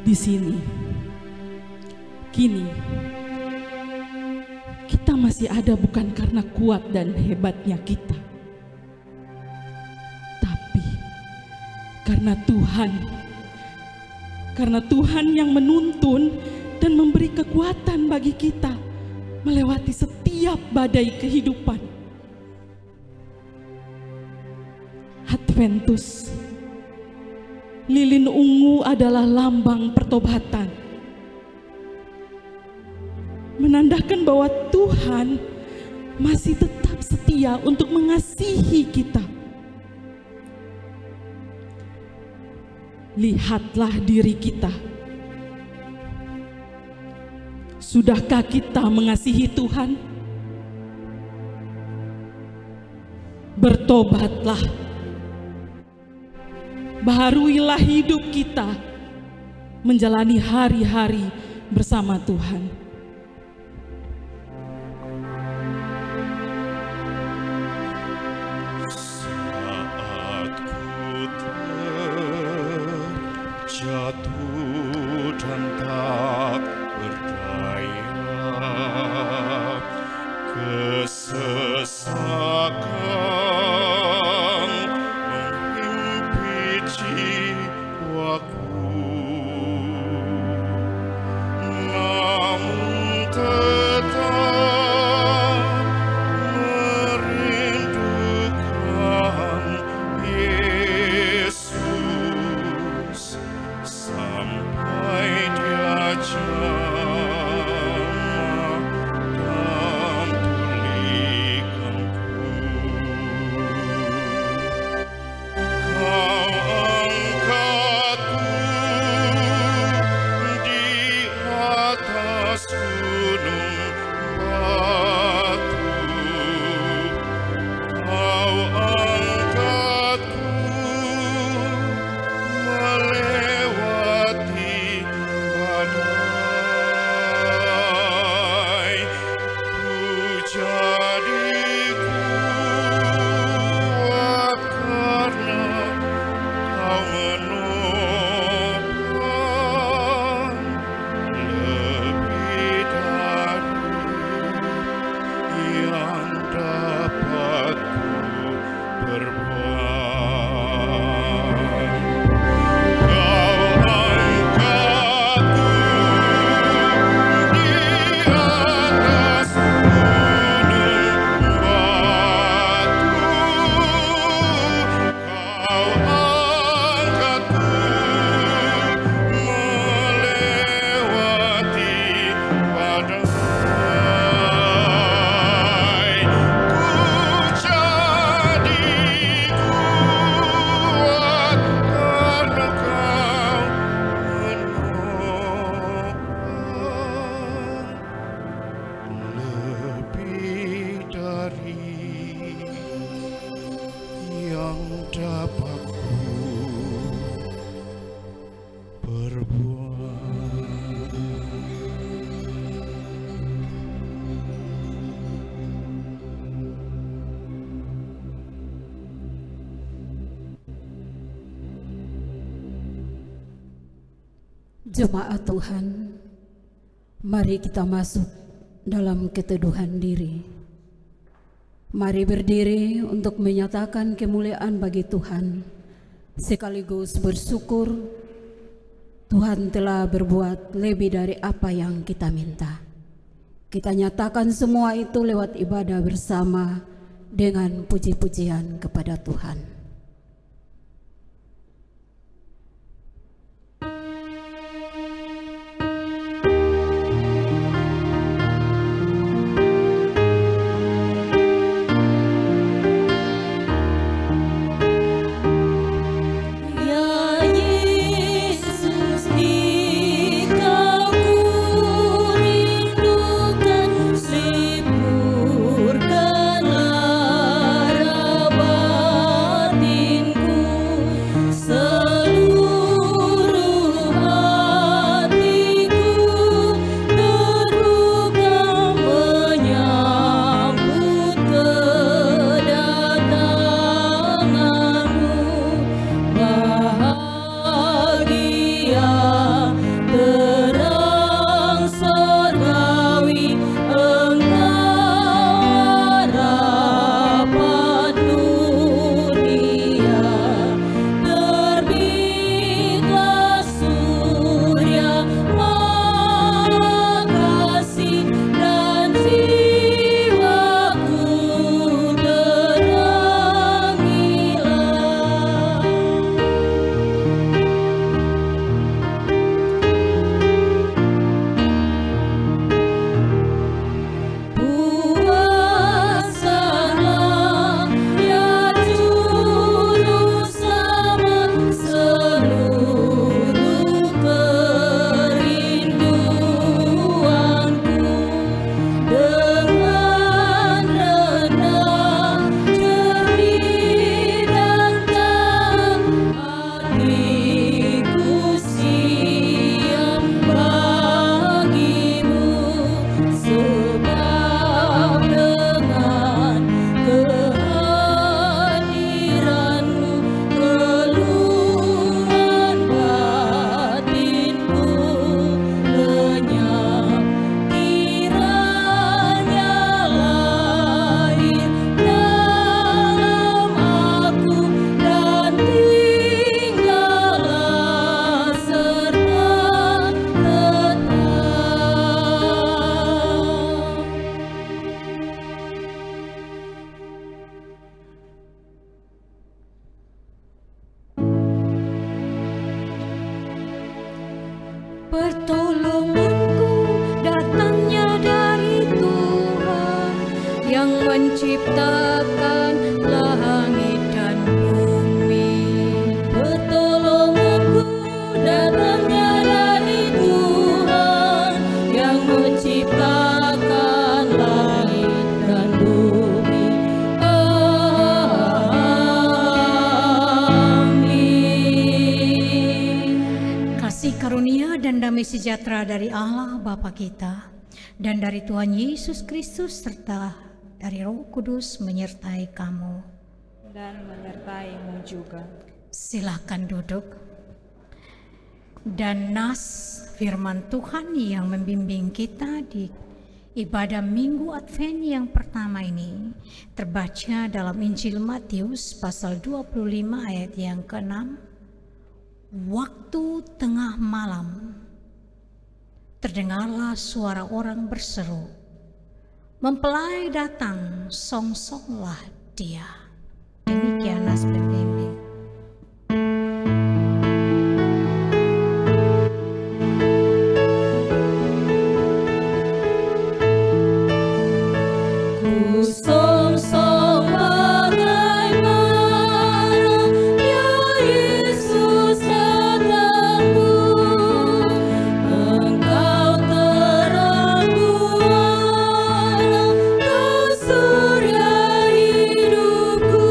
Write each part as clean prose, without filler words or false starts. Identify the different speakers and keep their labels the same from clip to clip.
Speaker 1: di sini. Kini kita masih ada bukan karena kuat dan hebatnya kita, tapi karena Tuhan yang menuntun dan memberi kekuatan bagi kita melewati setiap badai kehidupan. Adventus, lilin ungu adalah lambang pertobatan, menandakan bahwa Tuhan masih tetap setia untuk mengasihi kita. Lihatlah diri kita. Sudahkah kita mengasihi Tuhan? Bertobatlah. Baharuilah hidup kita menjalani hari-hari bersama Tuhan.
Speaker 2: Saat ku terjatuh dan tak berdaya, kesesakan menghimpit jiwaku, namun tetap merindukan Yesus sampai Dia jamah dan pulihkanku. Kau angkatku di atas gunung batu, Kau angkatku melewati badai. Ku jadi kuat karena Kau menopang, lebih dari yang dapat ku perbuat. Kau angkatku di atas gunung batu, Kau angkatku melewati badai. Ku jadi kuat karena Kau menopang, lebih dari yang dapat ku perbuat.
Speaker 3: Jemaat Tuhan, mari kita masuk dalam keteduhan diri. Mari berdiri untuk menyatakan kemuliaan bagi Tuhan, sekaligus bersyukur Tuhan telah berbuat lebih dari apa yang kita minta. Kita nyatakan semua itu lewat ibadah bersama dengan puji-pujian kepada Tuhan.
Speaker 4: Libur dan lara
Speaker 3: menciptakan langit dan bumi. Pertolonganku datangnya dari Tuhan yang menciptakan langit dan bumi. Amin.
Speaker 4: Kasih karunia dan damai sejahtera dari Allah Bapa kita dan dari Tuhan Yesus Kristus serta dari Roh Kudus menyertai kamu
Speaker 5: dan menyertaimu juga.
Speaker 4: Silakan duduk. Dan nas firman Tuhan yang membimbing kita di ibadah Minggu Advent yang pertama ini terbaca dalam Injil Matius pasal 25 ayat yang ke-6. Waktu tengah malam terdengarlah suara orang berseru, "Mempelai datang, songsonglah dia." Demikian nas pembimbing.
Speaker 3: Songsong bagaimana ya Yesus datangmu, Engkau terang buana, Kau surya hidupku,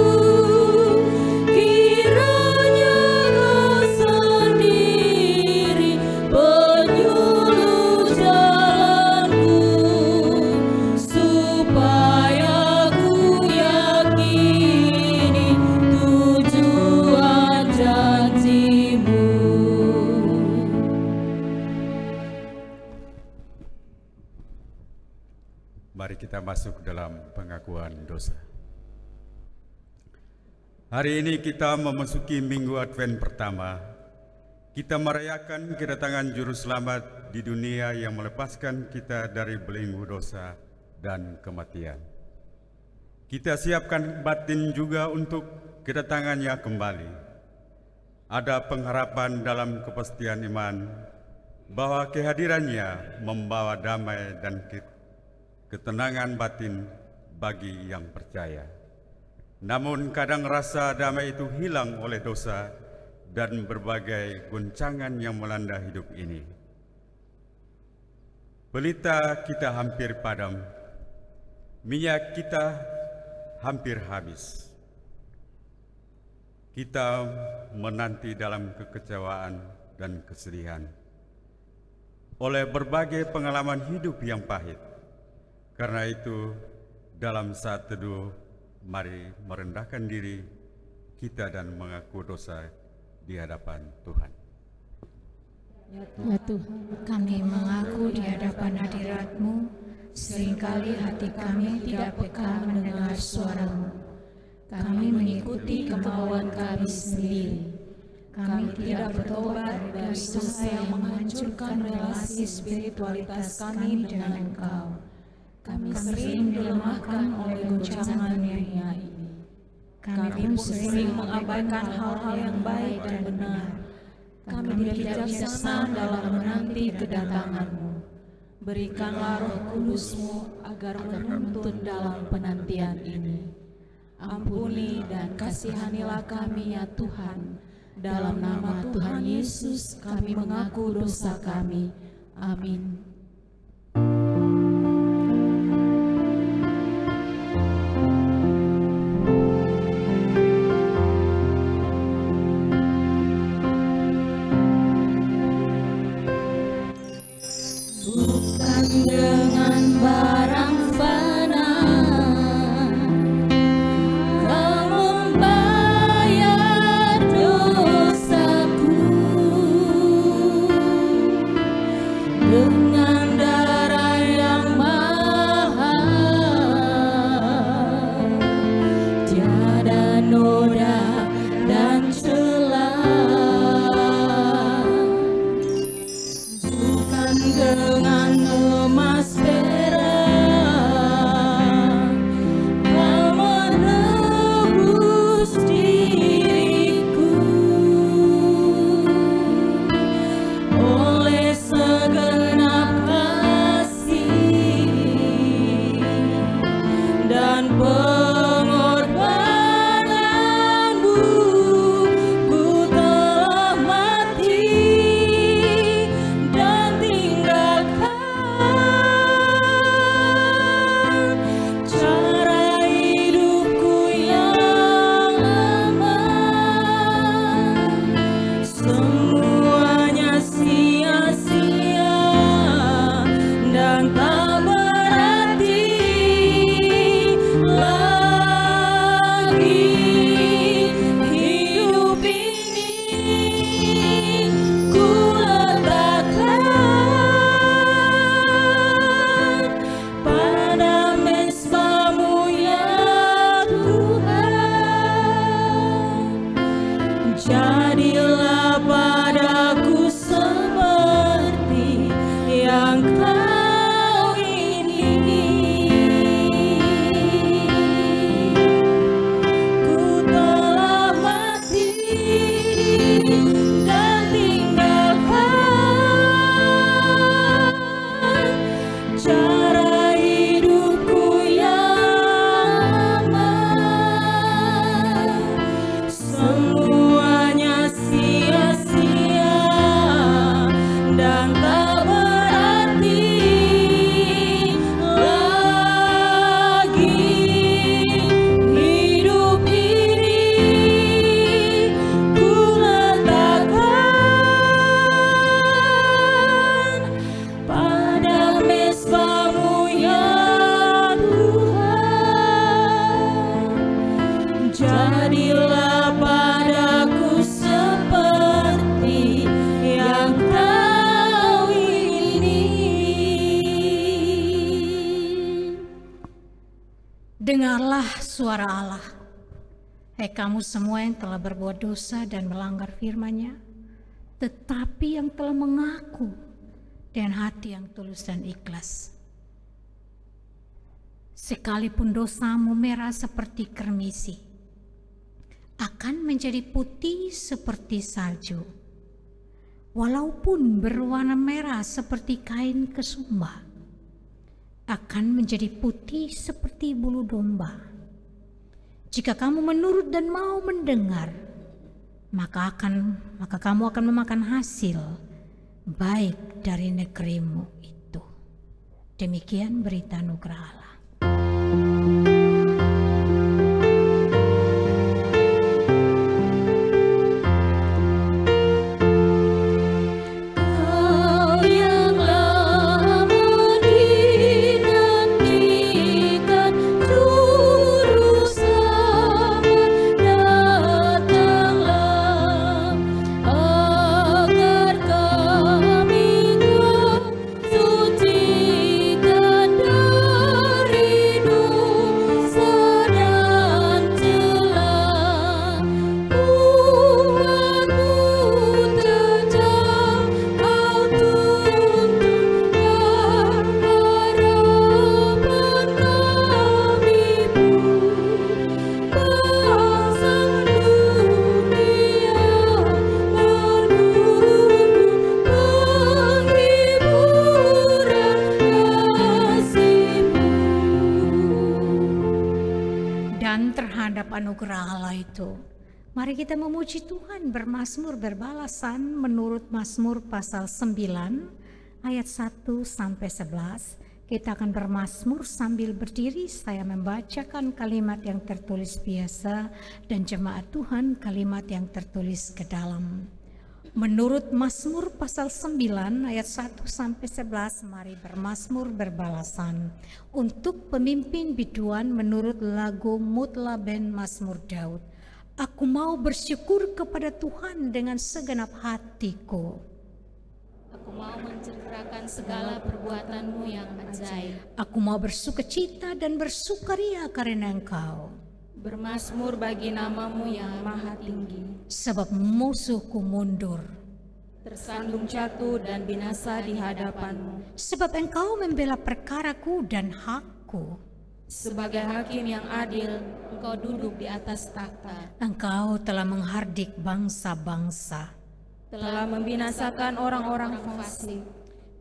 Speaker 3: kiranya Kau sendiri penyuluh jalanku, supaya ku yakini tujuan janjimu.
Speaker 6: Mari kita masuk dalam pengakuan dosa. Hari ini kita memasuki Minggu Advent pertama. Kita merayakan kedatangan Juru Selamat di dunia yang melepaskan kita dari belenggu dosa dan kematian. Kita siapkan batin juga untuk kedatangannya kembali. Ada pengharapan dalam kepastian iman bahwa kehadirannya membawa damai dan ketenangan batin bagi yang percaya. Namun kadang rasa damai itu hilang oleh dosa dan berbagai goncangan yang melanda hidup ini. Pelita kita hampir padam, minyak kita hampir habis. Kita menanti dalam kekecewaan dan kesedihan oleh berbagai pengalaman hidup yang pahit. Karena itu, dalam saat teduh, mari merendahkan diri kita dan mengaku dosa di hadapan Tuhan.
Speaker 4: Ya Tuhan, kami mengaku di hadapan hadirat-Mu, seringkali hati kami tidak peka mendengar suara-Mu. Kami mengikuti kemauan kami sendiri. Kami tidak bertobat dari dosa yang menghancurkan relasi spiritualitas kami dengan Engkau. Kami sering dilemahkan oleh goncangan dunia ini. Kami pun sering mengabaikan hal-hal yang baik dan benar. Kami tidak bijaksana dalam menanti kedatangan-Mu. Berikanlah Roh Kudus-Mu agar menuntun dalam penantian ini. Ampuni dan kasihanilah kami ya Tuhan. Dalam nama Tuhan Yesus kami mengaku dosa kami. Amin. Dengan barang fana Kau membayar dosaku, dengan darah yang mahal, tiada noda dan celah. Bukan dengan emas Dengarlah suara Allah, hai kamu semua yang telah berbuat dosa dan melanggar firman-Nya, tetapi yang telah mengaku dengan hati yang tulus dan ikhlas. Sekalipun dosamu merah seperti kermisi, akan menjadi putih seperti salju. Walaupun berwarna merah seperti kain kesumba, akan menjadi putih seperti bulu domba. Jika kamu menurut dan mau mendengar, maka kamu akan memakan hasil baik dari negerimu itu. Demikian berita anugerah Allah. Anugerah Allah itu, mari kita memuji Tuhan bermazmur berbalasan menurut Mazmur pasal 9 ayat 1 sampai 11. Kita akan bermazmur sambil berdiri. Saya membacakan kalimat yang tertulis biasa dan jemaat Tuhan kalimat yang tertulis ke dalam. Menurut Mazmur pasal 9 ayat 1 sampai 11, mari bermazmur berbalasan. Untuk pemimpin biduan menurut lagu Mutla Ben Mazmur Daud. Aku mau bersyukur kepada Tuhan dengan segenap hatiku.
Speaker 3: Aku mau menceritakan segala perbuatan-Mu yang ajaib.
Speaker 4: Aku mau bersukacita dan bersukaria karena Engkau.
Speaker 3: Bermazmur bagi nama-Mu yang maha tinggi.
Speaker 4: Sebab musuhku mundur,
Speaker 3: tersandung jatuh dan binasa di hadapan-Mu.
Speaker 4: Sebab Engkau membela perkaraku dan hakku.
Speaker 3: Sebagai hakim yang adil, Engkau duduk di atas takhta.
Speaker 4: Engkau telah menghardik bangsa-bangsa,
Speaker 3: telah membinasakan orang-orang fasik.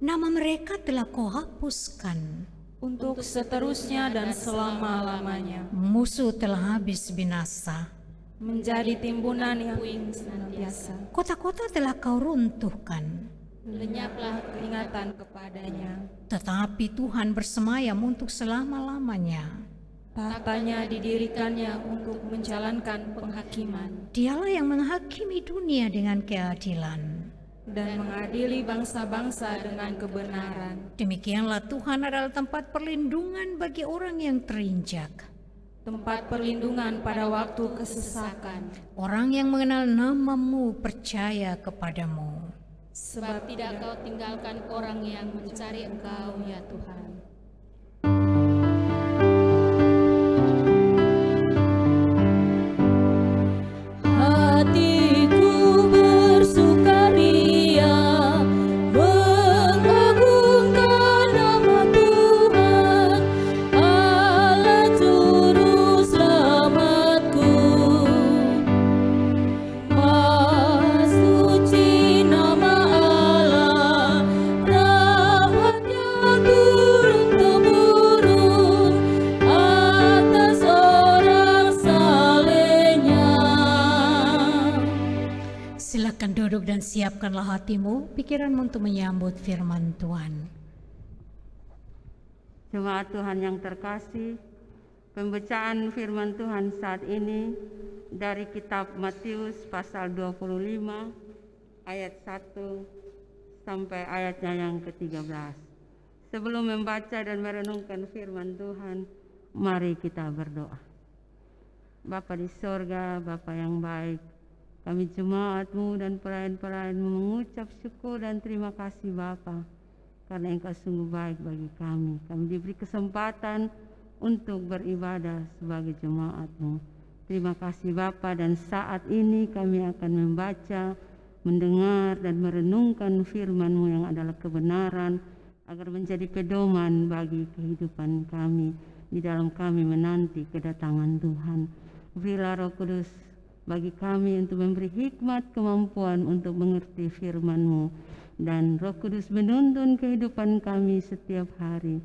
Speaker 4: Nama mereka telah Kau hapuskan
Speaker 3: untuk seterusnya dan selama-lamanya.
Speaker 4: Musuh telah habis binasa,
Speaker 3: menjadi timbunan yang puing senantiasa.
Speaker 4: Kota-kota telah Kau runtuhkan,
Speaker 3: lenyaplah keringatan kepadanya.
Speaker 4: Tetapi Tuhan bersemayam untuk selama-lamanya.
Speaker 3: Tahtanya didirikannya untuk menjalankan penghakiman.
Speaker 4: Dialah yang menghakimi dunia dengan keadilan
Speaker 3: dan mengadili bangsa-bangsa dengan kebenaran.
Speaker 4: Demikianlah Tuhan adalah tempat perlindungan bagi orang yang terinjak,
Speaker 3: tempat perlindungan pada waktu kesesakan.
Speaker 4: Orang yang mengenal nama-Mu percaya kepadamu.
Speaker 3: Sebab tidak Kau tinggalkan orang yang mencari Engkau, ya Tuhan. Hatiku bersukaria mengagungkan nama Tuhan, Allah Juru Selamatku. Maha suci nama Allah, rahmat-Nya turun-temurun atas orang salehnya.
Speaker 4: Silakan duduk dan siapkanlah hatimu, pikiranmu untuk menyambut firman Tuhan.
Speaker 7: Jemaat Tuhan yang terkasih, pembacaan firman Tuhan saat ini dari kitab Matius pasal 25 ayat 1 sampai ayatnya yang ke-13. Sebelum membaca dan merenungkan firman Tuhan, mari kita berdoa. Bapa di sorga, Bapa yang baik, kami jemaat-Mu dan pelayan-pelayan-Mu mengucap syukur dan terima kasih Bapa, karena Engkau sungguh baik bagi kami. Kami diberi kesempatan untuk beribadah sebagai jemaat-Mu. Terima kasih Bapa, dan saat ini kami akan membaca, mendengar dan merenungkan firman-Mu yang adalah kebenaran, agar menjadi pedoman bagi kehidupan kami di dalam kami menanti kedatangan Tuhan. Berilah Roh Kudus bagi kami untuk memberi hikmat kemampuan untuk mengerti firman-Mu, dan Roh Kudus menuntun kehidupan kami setiap hari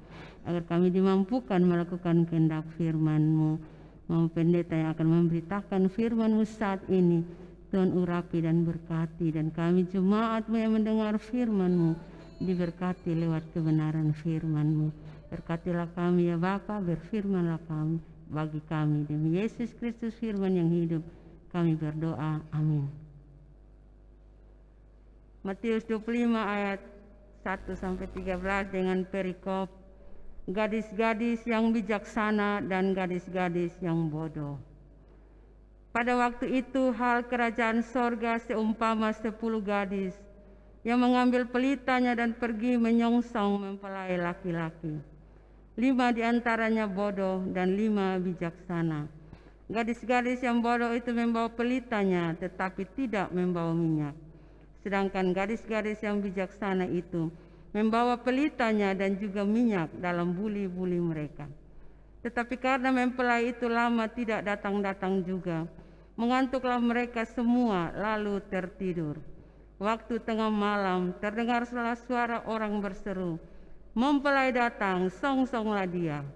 Speaker 7: agar kami dimampukan melakukan kehendak firman-Mu. Mau pendeta yang akan memberitakan firman-Mu saat ini, Tuhan urapi dan berkati, dan kami jemaat-Mu yang mendengar firman-Mu diberkati lewat kebenaran firman-Mu. Berkatilah kami ya Bapa, berfirmanlah kami bagi kami. Demi Yesus Kristus firman yang hidup, kami berdoa. Amin. Matius 25 ayat 1-13 dengan perikop gadis-gadis yang bijaksana dan gadis-gadis yang bodoh. Pada waktu itu hal kerajaan sorga seumpama 10 gadis yang mengambil pelitanya dan pergi menyongsong mempelai laki-laki. 5 diantaranya bodoh dan 5 bijaksana. Gadis-gadis yang bodoh itu membawa pelitanya tetapi tidak membawa minyak. Sedangkan gadis-gadis yang bijaksana itu membawa pelitanya dan juga minyak dalam buli-buli mereka. Tetapi karena mempelai itu lama tidak datang-datang juga, mengantuklah mereka semua lalu tertidur. Waktu tengah malam terdengar suara orang berseru, "Mempelai datang, songsonglah dia."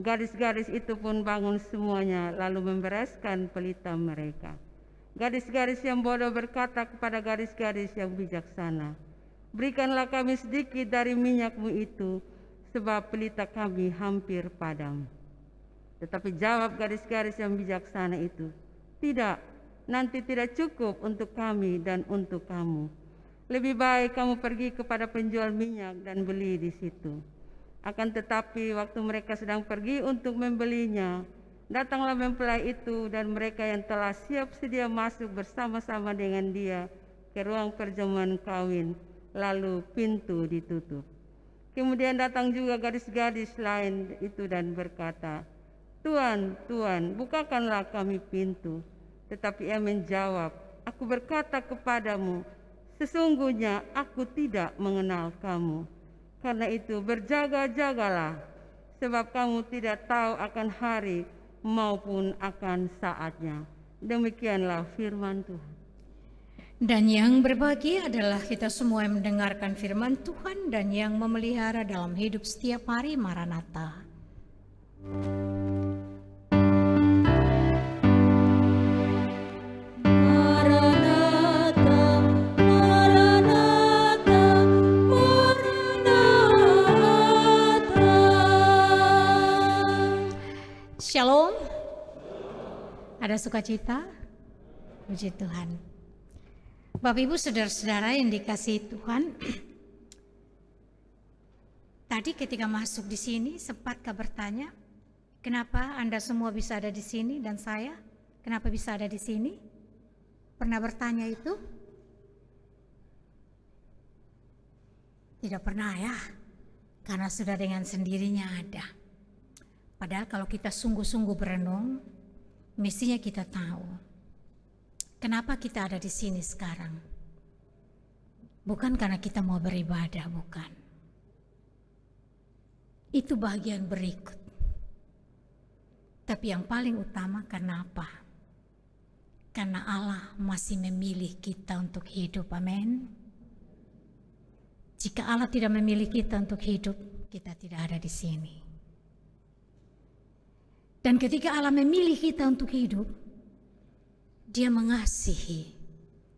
Speaker 7: Gadis-gadis itu pun bangun semuanya lalu membereskan pelita mereka. Gadis-gadis yang bodoh berkata kepada gadis-gadis yang bijaksana, "Berikanlah kami sedikit dari minyak-Mu itu, sebab pelita kami hampir padam." Tetapi jawab gadis-gadis yang bijaksana itu, "Tidak, nanti tidak cukup untuk kami dan untuk kamu. Lebih baik kamu pergi kepada penjual minyak dan beli di situ." Akan tetapi waktu mereka sedang pergi untuk membelinya, datanglah mempelai itu, dan mereka yang telah siap sedia masuk bersama-sama dengan dia ke ruang perjamuan kawin. Lalu pintu ditutup. Kemudian datang juga gadis-gadis lain itu dan berkata, "Tuan, Tuan, bukakanlah kami pintu." Tetapi ia menjawab, "Aku berkata kepadamu, sesungguhnya aku tidak mengenal kamu. Karena itu berjaga-jagalah, sebab kamu tidak tahu akan hari maupun akan saatnya." Demikianlah firman Tuhan.
Speaker 4: Dan yang berbahagia adalah kita semua yang mendengarkan firman Tuhan dan yang memelihara dalam hidup setiap hari. Maranatha. Shalom. Ada sukacita? Puji Tuhan. Bapak Ibu saudara-saudara yang dikasihi Tuhan, tadi ketika masuk di sini sempatkah bertanya, kenapa Anda semua bisa ada di sini dan saya kenapa bisa ada di sini? Pernah bertanya itu? Tidak pernah ya, karena sudah dengan sendirinya ada. Padahal kalau kita sungguh-sungguh berenung, mestinya kita tahu kenapa kita ada di sini sekarang. Bukan karena kita mau beribadah, bukan. Itu bagian berikut. Tapi yang paling utama karena apa? Karena Allah masih memilih kita untuk hidup, amin. Jika Allah tidak memilih kita untuk hidup, kita tidak ada di sini. Dan ketika Allah memilih kita untuk hidup, Dia mengasihi,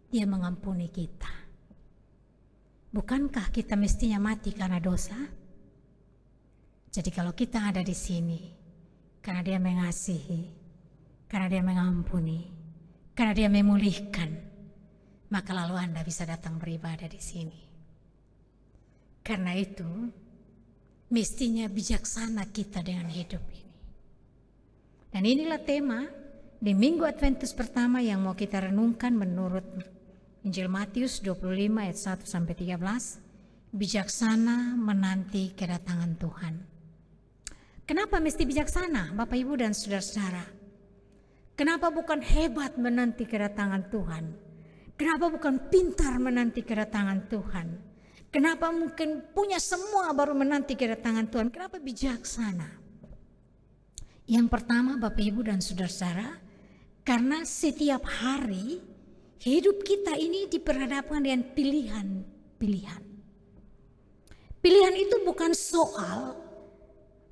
Speaker 4: Dia mengampuni kita. Bukankah kita mestinya mati karena dosa? Jadi kalau kita ada di sini, karena Dia mengasihi, karena Dia mengampuni, karena Dia memulihkan, maka lalu Anda bisa datang beribadah di sini. Karena itu, mestinya bijaksana kita dengan hidup ini. Dan inilah tema di Minggu Adventus pertama yang mau kita renungkan menurut Injil Matius 25 ayat 1-13, bijaksana menanti kedatangan Tuhan. Kenapa mesti bijaksana, Bapak Ibu dan saudara-saudara? Kenapa bukan hebat menanti kedatangan Tuhan? Kenapa bukan pintar menanti kedatangan Tuhan? Kenapa mungkin punya semua baru menanti kedatangan Tuhan? Kenapa bijaksana? Yang pertama, Bapak Ibu dan saudara-saudara, karena setiap hari hidup kita ini diperhadapkan dengan pilihan-pilihan. Pilihan itu bukan soal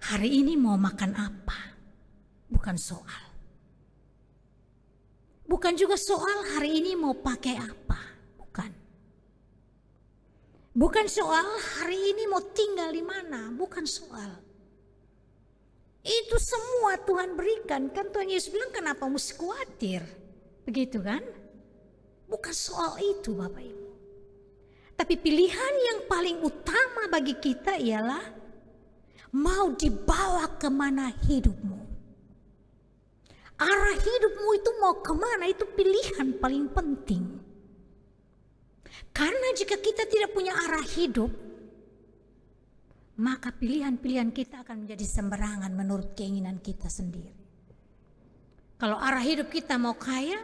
Speaker 4: hari ini mau makan apa, bukan soal. Bukan juga soal hari ini mau pakai apa, bukan. Bukan soal hari ini mau tinggal di mana, bukan soal. Itu semua Tuhan berikan, kan Tuhan Yesus bilang kenapa mesti khawatir, begitu kan? Bukan soal itu Bapak Ibu. Tapi pilihan yang paling utama bagi kita ialah mau dibawa kemana hidupmu. Arah hidupmu itu mau kemana, itu pilihan paling penting. Karena jika kita tidak punya arah hidup, maka pilihan-pilihan kita akan menjadi sembarangan menurut keinginan kita sendiri. Kalau arah hidup kita mau kaya,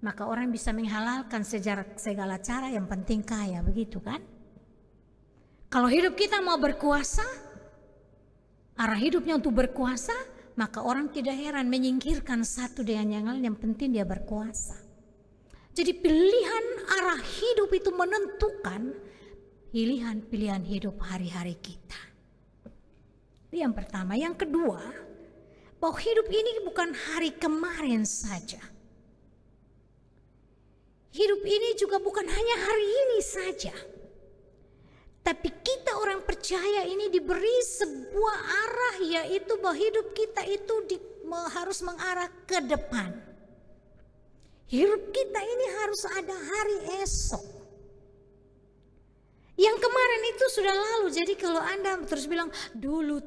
Speaker 4: maka orang bisa menghalalkan segala cara, yang penting kaya, begitu kan? Kalau hidup kita mau berkuasa, arah hidupnya untuk berkuasa, maka orang tidak heran menyingkirkan satu dengan yang lain, yang penting dia berkuasa. Jadi pilihan arah hidup itu menentukan pilihan-pilihan hidup hari-hari kita. Itu yang pertama. Yang kedua, bahwa hidup ini bukan hari kemarin saja. Hidup ini juga bukan hanya hari ini saja. Tapi kita orang percaya ini diberi sebuah arah, yaitu bahwa hidup kita itu harus mengarah ke depan. Hidup kita ini harus ada hari esok. Yang kemarin itu sudah lalu, jadi kalau Anda terus bilang dulu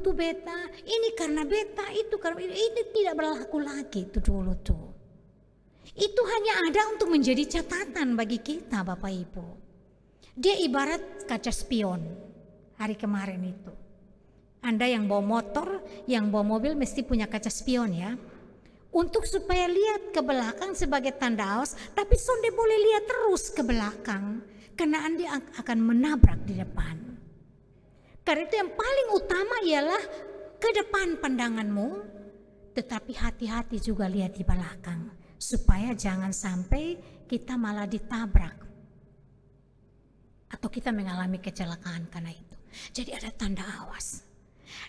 Speaker 4: tuh beta, ini karena beta, itu karena ini tidak berlaku lagi itu dulu tuh. Itu hanya ada untuk menjadi catatan bagi kita Bapak Ibu. Dia ibarat kaca spion hari kemarin itu. Anda yang bawa motor, yang bawa mobil mesti punya kaca spion ya. Untuk supaya lihat ke belakang sebagai tanda awas, tapi sonde boleh lihat terus ke belakang. Karena Anda akan menabrak di depan. Karena itu yang paling utama ialah ke depan pandanganmu, tetapi hati-hati juga lihat di belakang. Supaya jangan sampai kita malah ditabrak. Atau kita mengalami kecelakaan karena itu. Jadi ada tanda awas.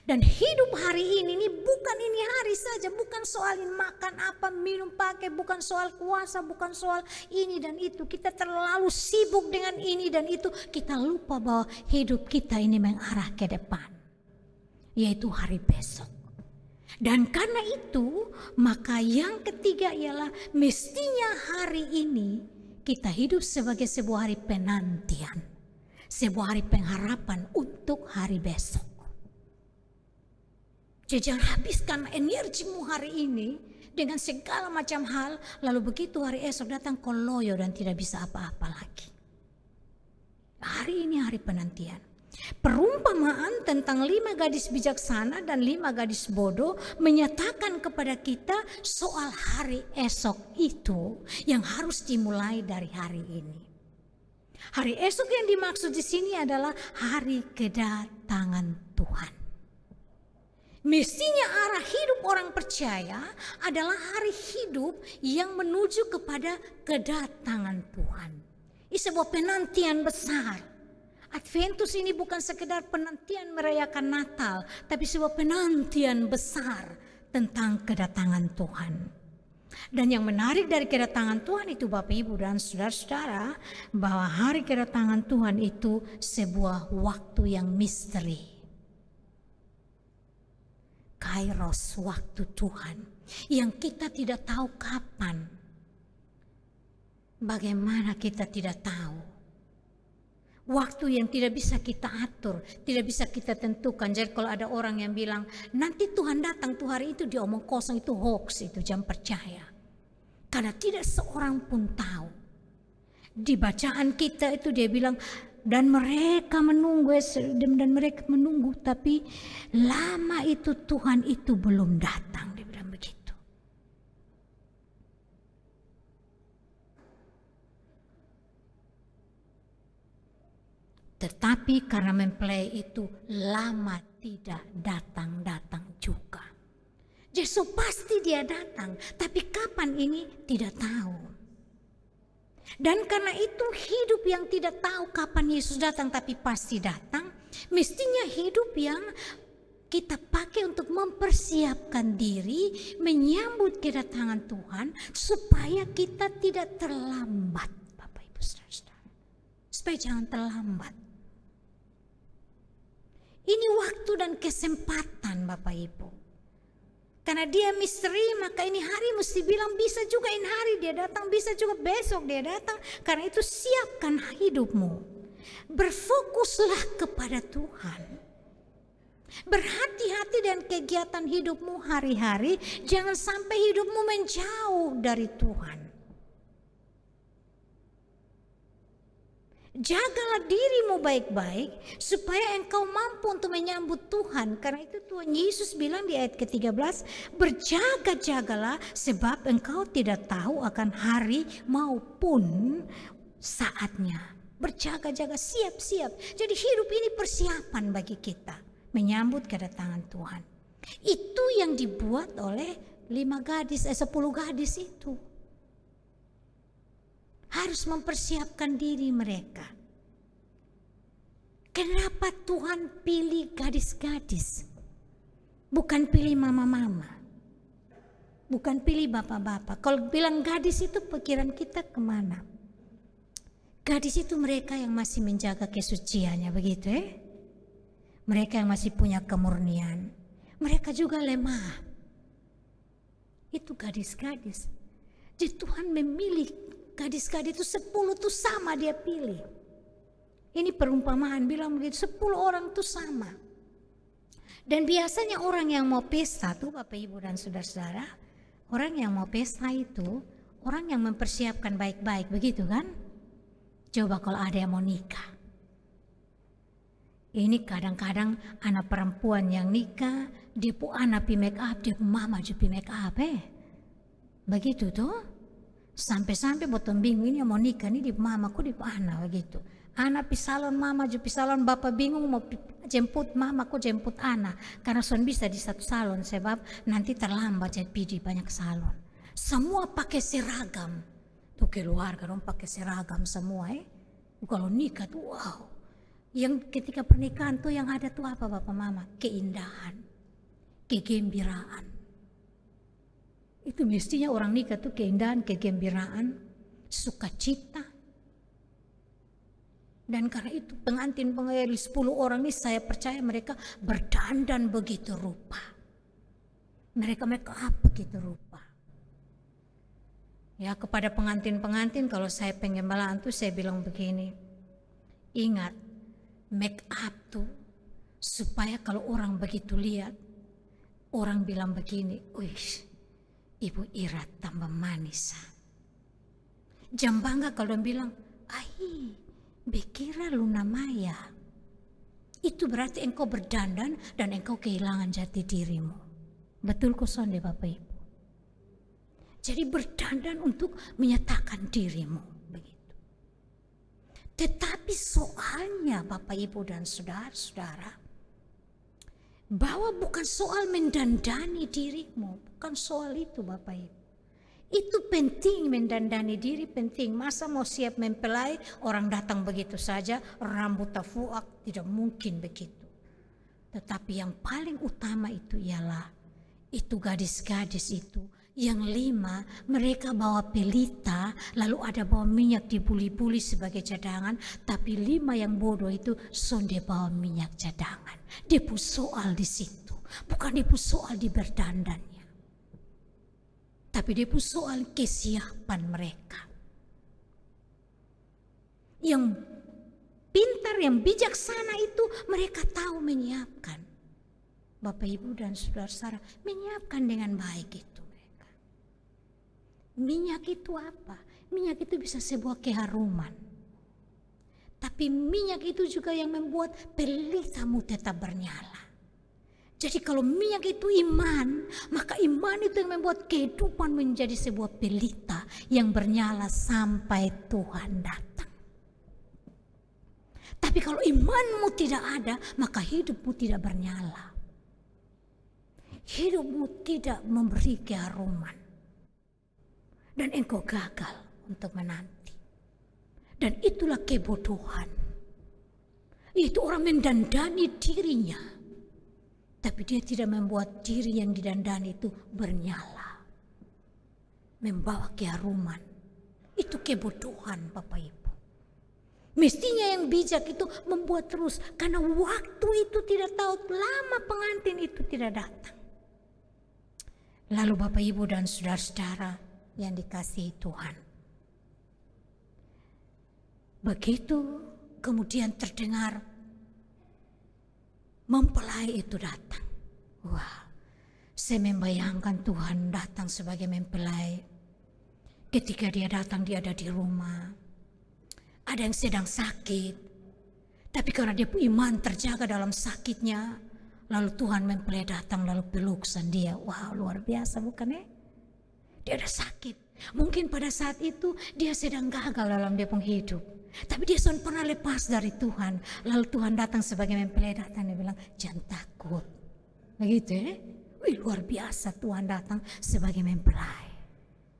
Speaker 4: Dan hidup hari ini bukan ini hari saja, bukan soal makan apa, minum pakai, bukan soal kuasa, bukan soal ini dan itu. Kita terlalu sibuk dengan ini dan itu, kita lupa bahwa hidup kita ini mengarah ke depan, yaitu hari besok. Dan karena itu, maka yang ketiga ialah mestinya hari ini kita hidup sebagai sebuah hari penantian, sebuah hari pengharapan untuk hari besok. Jadi jangan habiskan energimu hari ini dengan segala macam hal, lalu begitu hari esok datang kau loyo dan tidak bisa apa-apa lagi. Hari ini hari penantian. Perumpamaan tentang 5 gadis bijaksana dan 5 gadis bodoh menyatakan kepada kita soal hari esok itu yang harus dimulai dari hari ini. Hari esok yang dimaksud di sini adalah hari kedatangan Tuhan. Mestinya arah hidup orang percaya adalah hari hidup yang menuju kepada kedatangan Tuhan. Ini sebuah penantian besar. Adventus ini bukan sekedar penantian merayakan Natal, tapi sebuah penantian besar tentang kedatangan Tuhan. Dan yang menarik dari kedatangan Tuhan itu Bapak Ibu dan saudara-saudara, bahwa hari kedatangan Tuhan itu sebuah waktu yang misteri. Kairos, waktu Tuhan yang kita tidak tahu kapan. Bagaimana kita tidak tahu? Waktu yang tidak bisa kita atur, tidak bisa kita tentukan. Jadi kalau ada orang yang bilang nanti Tuhan datang tuh hari itu, dia omong kosong, itu hoax, itu jangan percaya. Karena tidak seorang pun tahu. Di bacaan kita itu dia bilang Dan mereka menunggu, tapi lama itu Tuhan itu belum datang, dia bilang begitu. Tetapi karena mempelai itu lama tidak datang juga. Yesus pasti dia datang, tapi kapan ini tidak tahu. Dan karena itu hidup yang tidak tahu kapan Yesus datang tapi pasti datang, mestinya hidup yang kita pakai untuk mempersiapkan diri menyambut kedatangan Tuhan supaya kita tidak terlambat, Bapak Ibu Saudara. Supaya jangan terlambat. Ini waktu dan kesempatan Bapak Ibu. Karena dia misteri, maka ini hari mesti bilang bisa juga ini hari dia datang, bisa juga besok dia datang. Karena itu siapkan hidupmu. Berfokuslah kepada Tuhan. Berhati-hati dengan kegiatan hidupmu hari-hari. Jangan sampai hidupmu menjauh dari Tuhan. Jagalah dirimu baik-baik supaya engkau mampu untuk menyambut Tuhan. Karena itu Tuhan Yesus bilang di ayat ke-13, berjaga-jagalah sebab engkau tidak tahu akan hari maupun saatnya. Berjaga-jaga, siap-siap. Jadi hidup ini persiapan bagi kita menyambut kedatangan Tuhan. Itu yang dibuat oleh 10 gadis itu. Harus mempersiapkan diri mereka. Kenapa Tuhan pilih gadis-gadis? Bukan pilih mama-mama. Bukan pilih bapak-bapak. Kalau bilang gadis itu pikiran kita kemana? Gadis itu mereka yang masih menjaga kesuciannya, begitu ya? Mereka yang masih punya kemurnian. Mereka juga lemah. Itu gadis-gadis. Jadi Tuhan memilih gadis-gadis itu 10 tuh sama dia pilih. Ini perumpamaan bilang begitu, 10 orang tuh sama. Dan biasanya orang yang mau pesta tuh Bapak Ibu dan Saudara-saudara, orang yang mau pesta itu orang yang mempersiapkan baik-baik, begitu kan? Coba kalau ada yang mau nikah. Ini kadang-kadang anak perempuan yang nikah, dia pun anak pi make up, dia pun mama juga pi make up begitu tuh. Sampai-sampai botong bingung ini mau nikah nih di mamaku di anak begitu. Anak pi salon, mama juga pi salon, bapak bingung mau jemput mamaku jemput anak. Karena son bisa di satu salon sebab nanti terlambat jadi di banyak salon. Semua pakai seragam. Tuh keluarga dong pakai seragam semua Kalau nikah tuh wow. Yang ketika pernikahan tuh yang ada tuh apa bapak mama? Keindahan, kegembiraan. Itu mestinya orang nikah tuh keindahan, kegembiraan, sukacita. Dan karena itu pengantin-pengantin 10 orang ini saya percaya mereka berdandan begitu rupa. Mereka apa begitu rupa. Ya kepada pengantin-pengantin kalau saya pengembalaan tuh saya bilang begini. Ingat, make up tuh supaya kalau orang begitu lihat, orang bilang begini, wih. Ibu Ira tambah manis. Jam bangga kalau bilang, bekira Luna Maya. Itu berarti engkau berdandan dan engkau kehilangan jati dirimu. Betul koson deh Bapak Ibu. Jadi berdandan untuk menyatakan dirimu. Begitu. Tetapi soalnya Bapak Ibu dan saudara-saudara, bahwa bukan soal mendandani dirimu, bukan soal itu Bapak Ibu. Itu penting, mendandani diri penting. Masa mau siap mempelai orang datang begitu saja rambut tafuak, tidak mungkin begitu. Tetapi yang paling utama itu ialah itu gadis-gadis itu yang 5 mereka bawa pelita lalu ada bawa minyak dibuli-buli sebagai cadangan, tapi 5 yang bodoh itu sonde bawa minyak cadangan. Dia pun soal di situ, bukan dia pun soal di berdandannya, tapi dia pun soal kesiapan mereka. Yang pintar, yang bijaksana itu mereka tahu menyiapkan. Bapak Ibu dan saudara-saudara, menyiapkan dengan baik itu. Minyak itu apa? Minyak itu bisa sebuah keharuman. Tapi Tapi minyak itu juga yang membuat pelitamu tetap bernyala. Jadi kalau minyak itu iman, maka iman itu yang membuat kehidupan menjadi sebuah pelita yang bernyala sampai Tuhan datang. Tapi kalau imanmu tidak ada, maka hidupmu tidak bernyala. Hidupmu tidak memberi keharuman. Dan engkau gagal untuk menanti. Dan itulah kebodohan. Itu orang mendandani dirinya. Tapi dia tidak membuat diri yang didandani itu bernyala. Membawa keharuman. Itu kebodohan Bapak Ibu. Mestinya yang bijak itu membuat terus. Karena waktu itu tidak tahu, lama pengantin itu tidak datang. Lalu Bapak Ibu dan saudara-saudara yang dikasihi Tuhan. Begitu kemudian terdengar mempelai itu datang. Wah, saya membayangkan Tuhan datang sebagai mempelai. Ketika dia datang, dia ada di rumah. Ada yang sedang sakit. Tapi karena dia iman terjaga dalam sakitnya, lalu Tuhan mempelai datang lalu peluksan dia. Wah, luar biasa bukan ya? Dia ada sakit. Mungkin pada saat itu dia sedang gagal dalam dia hidup. Tapi dia sudah pernah lepas dari Tuhan. Lalu Tuhan datang sebagai mempelai, datang dia bilang, jangan takut. Begitu ya. Wih, luar biasa Tuhan datang sebagai mempelai.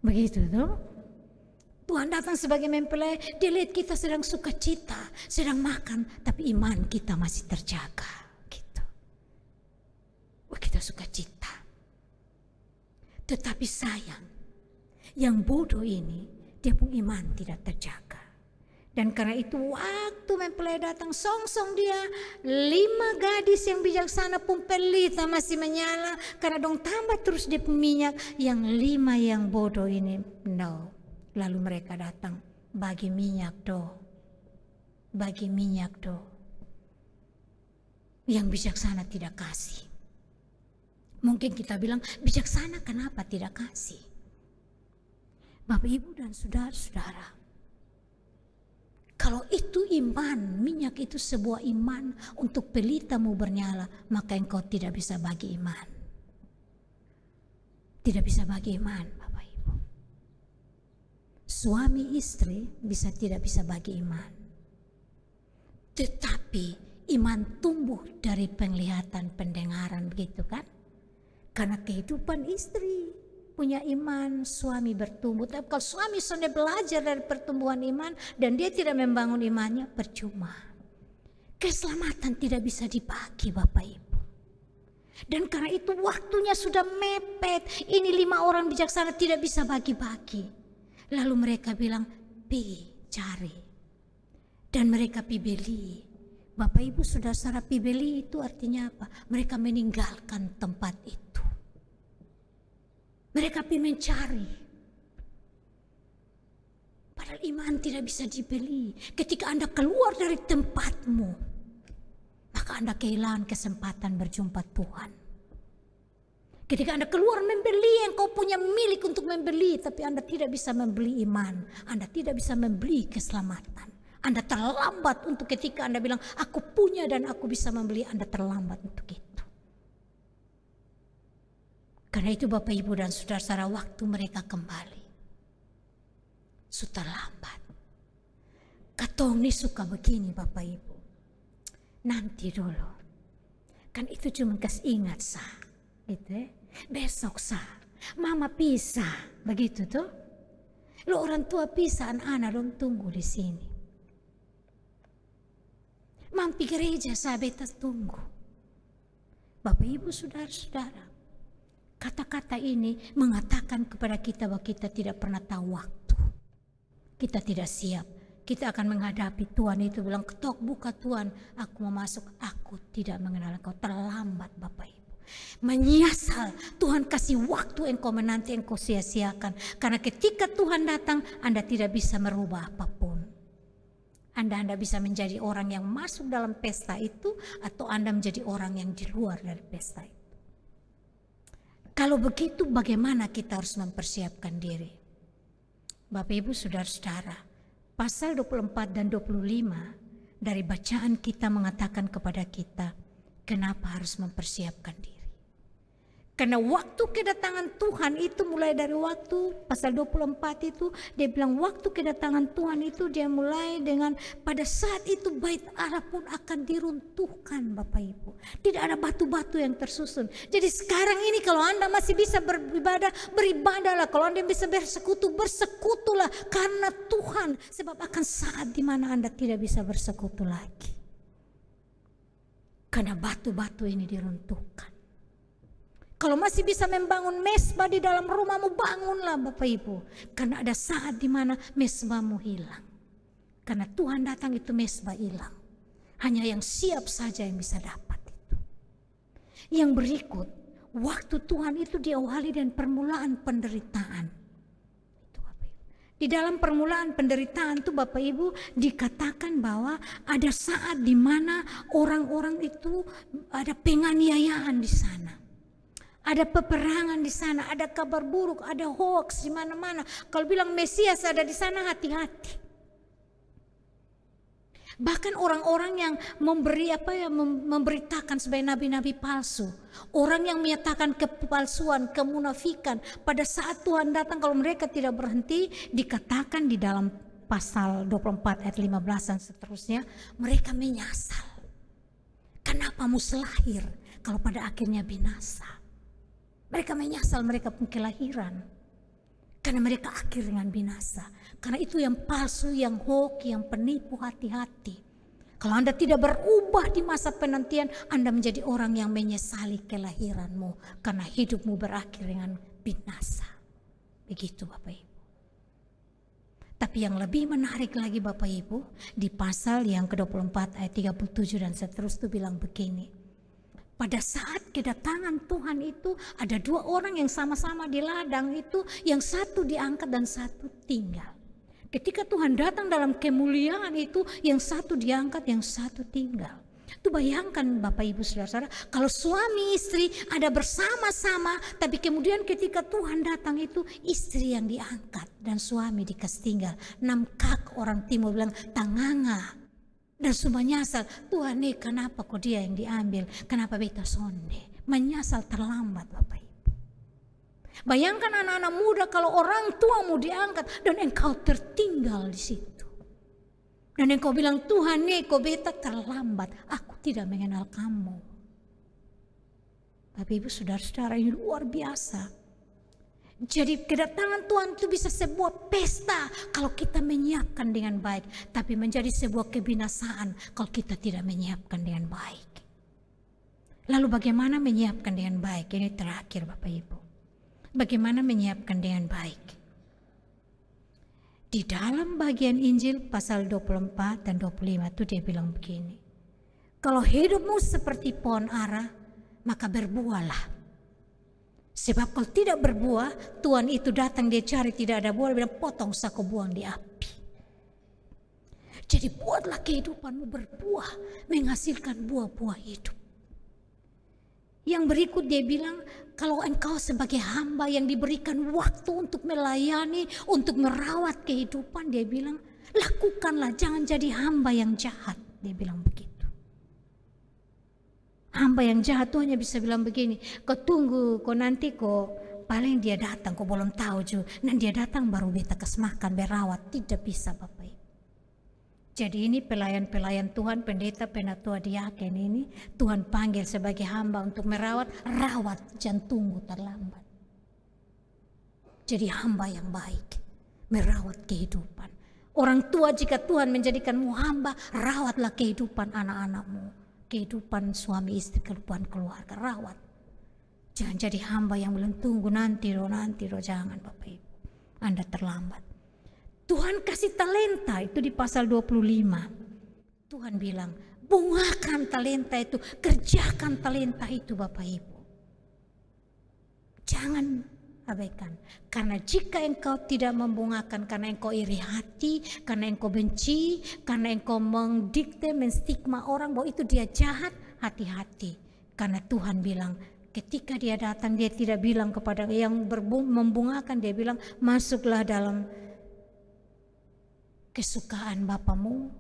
Speaker 4: Begitu tuh. Tuhan datang sebagai mempelai, dia lihat kita sedang sukacita, sedang makan, tapi iman kita masih terjaga. Gitu. Wah, kita sukacita. Tetapi sayang, yang bodoh ini, dia pun iman tidak terjaga. Dan karena itu waktu mempelai datang, songsong dia 5 gadis yang bijaksana pun pelita masih menyala. Karena dong tambah terus dia minyak, yang 5 yang bodoh ini no. Lalu mereka datang, bagi minyak do. Bagi minyak do. Yang bijaksana tidak kasih. Mungkin kita bilang, bijaksana kenapa tidak kasih? Bapak Ibu dan saudara-saudara, kalau itu iman, minyak itu sebuah iman untuk pelitamu bernyala, maka engkau tidak bisa bagi iman. Tidak bisa bagi iman, Bapak Ibu. Suami istri tidak bisa bagi iman. Tetapi iman tumbuh dari penglihatan, pendengaran, begitu kan? Karena kehidupan istri punya iman, suami bertumbuh. Tapi kalau suami sudah belajar dari pertumbuhan iman dan dia tidak membangun imannya, percuma. Keselamatan tidak bisa dibagi Bapak Ibu. Dan karena itu waktunya sudah mepet. Ini 5 orang bijaksana tidak bisa bagi-bagi. Lalu mereka bilang, pi cari. Dan mereka pi beli. Bapak Ibu saudara-saudara, pi beli itu artinya apa? Mereka meninggalkan tempat itu. Mereka pergi mencari. Padahal iman tidak bisa dibeli. Ketika Anda keluar dari tempatmu, maka Anda kehilangan kesempatan berjumpa Tuhan. Ketika Anda keluar membeli, engkau punya milik untuk membeli, tapi Anda tidak bisa membeli iman. Anda tidak bisa membeli keselamatan. Anda terlambat untuk ketika Anda bilang, aku punya dan aku bisa membeli, Anda terlambat untuk itu. Karena itu Bapak Ibu dan saudara-saudara, waktu mereka kembali sudah lambat. Katong ini suka begini Bapak Ibu. Nanti dulu. Kan itu cuma kasih ingat sah. Gitu ya. Besok sah. Mama pisah. Begitu tuh. Lo orang tua pisah, anak-anak dong tunggu di sini. Mampi gereja saya beta tunggu. Bapak Ibu saudara-saudara. Kata-kata ini mengatakan kepada kita bahwa kita tidak pernah tahu waktu. Kita tidak siap. Kita akan menghadapi Tuhan itu bilang, ketok buka Tuhan, aku mau masuk. Aku tidak mengenal engkau. Terlambat Bapak Ibu. Menyesal, Tuhan kasih waktu engkau menanti, engkau sia-siakan. Karena ketika Tuhan datang, Anda tidak bisa merubah apapun. Anda bisa menjadi orang yang masuk dalam pesta itu, atau Anda menjadi orang yang di luar dari pesta itu. Kalau begitu bagaimana kita harus mempersiapkan diri? Bapak Ibu saudara-saudara, pasal 24 dan 25 dari bacaan kita mengatakan kepada kita, kenapa harus mempersiapkan diri. Karena waktu kedatangan Tuhan itu mulai dari waktu pasal 24 itu dia bilang waktu kedatangan Tuhan itu dia mulai dengan pada saat itu bait Allah pun akan diruntuhkan Bapak Ibu. Tidak ada batu-batu yang tersusun. Jadi sekarang ini kalau Anda masih bisa beribadah, beribadahlah. Kalau Anda bisa bersekutu, bersekutulah karena Tuhan. Sebab akan saat di mana Anda tidak bisa bersekutu lagi. Karena batu-batu ini diruntuhkan. Kalau masih bisa membangun mesbah di dalam rumahmu, bangunlah Bapak Ibu. Karena ada saat di mana mesbahmu hilang. Karena Tuhan datang itu mesbah hilang. Hanya yang siap saja yang bisa dapat itu. Yang berikut, waktu Tuhan itu diawali dengan permulaan penderitaan. Itu Bapak Ibu. Di dalam permulaan penderitaan itu Bapak Ibu dikatakan bahwa ada saat di mana orang-orang itu ada penganiayaan di sana. Ada peperangan di sana, ada kabar buruk, ada hoax di mana-mana. Kalau bilang Mesias ada di sana, hati-hati. Bahkan orang-orang yang memberitakan sebagai nabi-nabi palsu, orang yang menyatakan kepalsuan, kemunafikan, pada saat Tuhan datang kalau mereka tidak berhenti, dikatakan di dalam pasal 24 ayat 15 dan seterusnya, mereka menyasal. Kenapa muslahir kalau pada akhirnya binasa? Mereka menyasal, mereka pun kelahiran. Karena mereka akhir dengan binasa. Karena itu yang palsu, yang hoax, yang penipu, hati-hati. Kalau Anda tidak berubah di masa penantian, Anda menjadi orang yang menyesali kelahiranmu. Karena hidupmu berakhir dengan binasa. Begitu Bapak Ibu. Tapi yang lebih menarik lagi Bapak Ibu, di pasal yang ke-24 ayat 37 dan seterusnya itu bilang begini. Pada saat kedatangan Tuhan itu ada dua orang yang sama-sama di ladang itu, yang satu diangkat dan satu tinggal. Ketika Tuhan datang dalam kemuliaan itu, yang satu diangkat, yang satu tinggal. Itu bayangkan Bapak Ibu Saudara-saudara, kalau suami istri ada bersama-sama, tapi kemudian ketika Tuhan datang itu istri yang diangkat dan suami dikasih tinggal. Namkak orang timur bilang tanganga. Dan semua nyasal, Tuhan nih kenapa kok dia yang diambil, kenapa beta sonde, menyasal terlambat Bapak Ibu. Bayangkan anak-anak muda kalau orang tuamu diangkat dan engkau tertinggal di situ. Dan engkau bilang Tuhan nih kok beta terlambat, aku tidak mengenal kamu. Bapak Ibu saudara-saudara ini luar biasa. Jadi kedatangan Tuhan itu bisa sebuah pesta kalau kita menyiapkan dengan baik. Tapi menjadi sebuah kebinasaan kalau kita tidak menyiapkan dengan baik. Lalu bagaimana menyiapkan dengan baik? Ini terakhir Bapak Ibu. Bagaimana menyiapkan dengan baik? Di dalam bagian Injil pasal 24 dan 25 itu dia bilang begini. Kalau hidupmu seperti pohon ara, maka berbuahlah. Sebab kalau tidak berbuah, Tuhan itu datang dia cari tidak ada buah, dia bilang potong saku buang di api. Jadi buatlah kehidupanmu berbuah, menghasilkan buah-buah hidup. Yang berikut dia bilang, kalau engkau sebagai hamba yang diberikan waktu untuk melayani, untuk merawat kehidupan, dia bilang, lakukanlah, jangan jadi hamba yang jahat. Dia bilang begitu. Hamba yang jahat tuh hanya bisa bilang begini, kau tunggu, kau nanti kau paling dia datang, kau belum tahu juga. Nanti dia datang baru beta kasih makan, berawat. Tidak bisa Bapak Ibu. Jadi ini pelayan-pelayan Tuhan, pendeta, penatua diaken ini, Tuhan panggil sebagai hamba untuk merawat, rawat, jangan tunggu terlambat. Jadi hamba yang baik, merawat kehidupan. Orang tua jika Tuhan menjadikanmu hamba, rawatlah kehidupan anak-anakmu. Kehidupan suami istri, kehidupan keluarga, rawat. Jangan jadi hamba yang belum tunggu nanti, jangan Bapak Ibu. Anda terlambat. Tuhan kasih talenta itu di pasal 25. Tuhan bilang, bungakan talenta itu, kerjakan talenta itu Bapak Ibu. Jangan abaikan. Karena jika engkau tidak membungakan, karena engkau iri hati, karena engkau benci, karena engkau mendikte, menstigma orang bahwa itu dia jahat, hati-hati. Karena Tuhan bilang, ketika dia datang, dia tidak bilang kepada yang membungakan, dia bilang, masuklah dalam kesukaan Bapamu,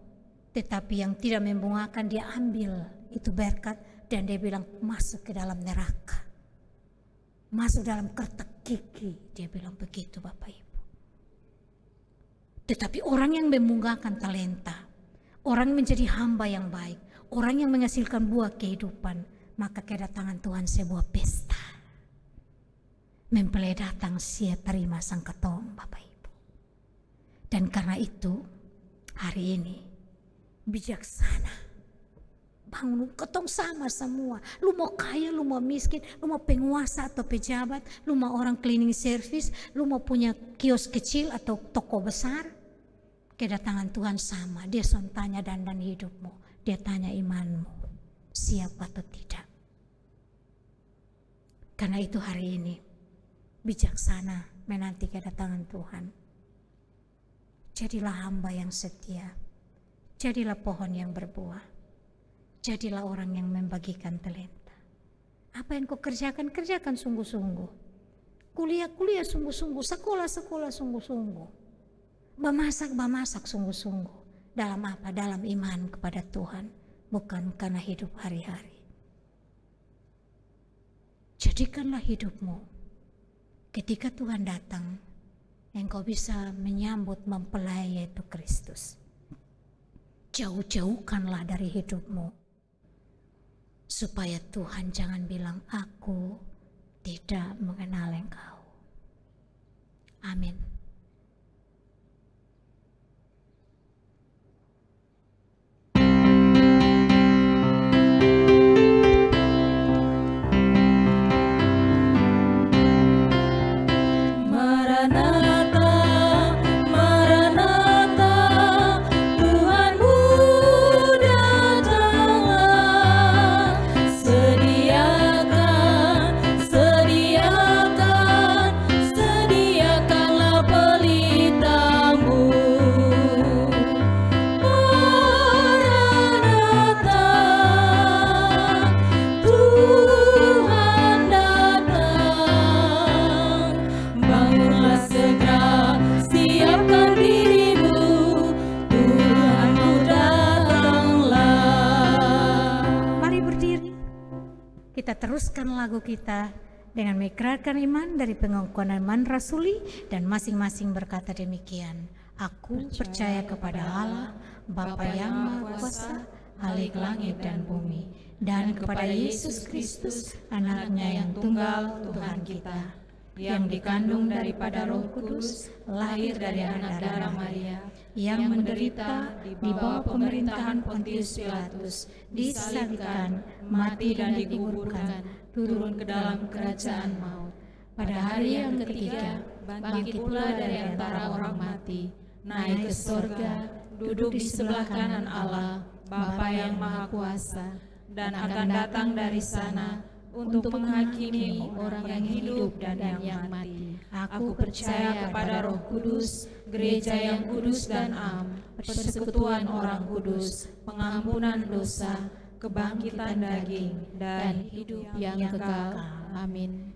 Speaker 4: Tetapi yang tidak membungakan dia ambil itu berkat dan dia bilang masuk ke dalam neraka. Masuk dalam kertak gigi, dia bilang begitu Bapak Ibu. Tetapi orang yang membungakan talenta, orang menjadi hamba yang baik, orang yang menghasilkan buah kehidupan, maka kedatangan Tuhan sebuah pesta. Mempelai datang siap terima sang ketong Bapak Ibu. Dan karena itu hari ini bijaksana. Bangun ketong sama semua. Lu mau kaya, lu mau miskin, lu mau penguasa atau pejabat, lu mau orang cleaning service, lu mau punya kios kecil atau toko besar. Kedatangan Tuhan sama. Dia tanya dandan hidupmu. Dia tanya imanmu. Siap atau tidak. Karena itu hari ini bijaksana menanti kedatangan Tuhan. Jadilah hamba yang setia. Jadilah pohon yang berbuah. Jadilah orang yang membagikan talenta. Apa yang kau kerjakan, kerjakan sungguh-sungguh. Kuliah sungguh-sungguh, sekolah sungguh-sungguh. Bamasak sungguh-sungguh. Dalam apa? Dalam iman kepada Tuhan, bukan karena hidup hari-hari. Jadikanlah hidupmu ketika Tuhan datang, engkau bisa menyambut mempelai yaitu Kristus. Jauh-jauhkanlah dari hidupmu. Supaya Tuhan jangan bilang aku tidak mengenal engkau. Amin. Kita teruskan lagu kita dengan mengikrarkan iman dari pengakuan iman rasuli dan masing-masing berkata demikian. Aku percaya kepada Allah, Bapa yang Maha Kuasa, Khalik langit dan bumi, dan kepada Yesus Kristus, Anaknya yang tunggal Tuhan kita, yang dikandung daripada Roh Kudus, lahir dari anak darah Maria, yang menderita di bawah pemerintahan Pontius Pilatus, disalibkan, mati dan dikuburkan, turun ke dalam kerajaan maut. Pada hari yang ketiga, bangkit pula dari antara orang mati, naik ke sorga, duduk di sebelah kanan Allah, Bapa yang Maha Kuasa, dan akan datang dari sana untuk menghakimi orang yang hidup dan yang mati. Aku percaya kepada Roh Kudus, gereja yang kudus dan am, persekutuan orang kudus, pengampunan dosa, kebangkitan daging, dan hidup yang kekal. Amin.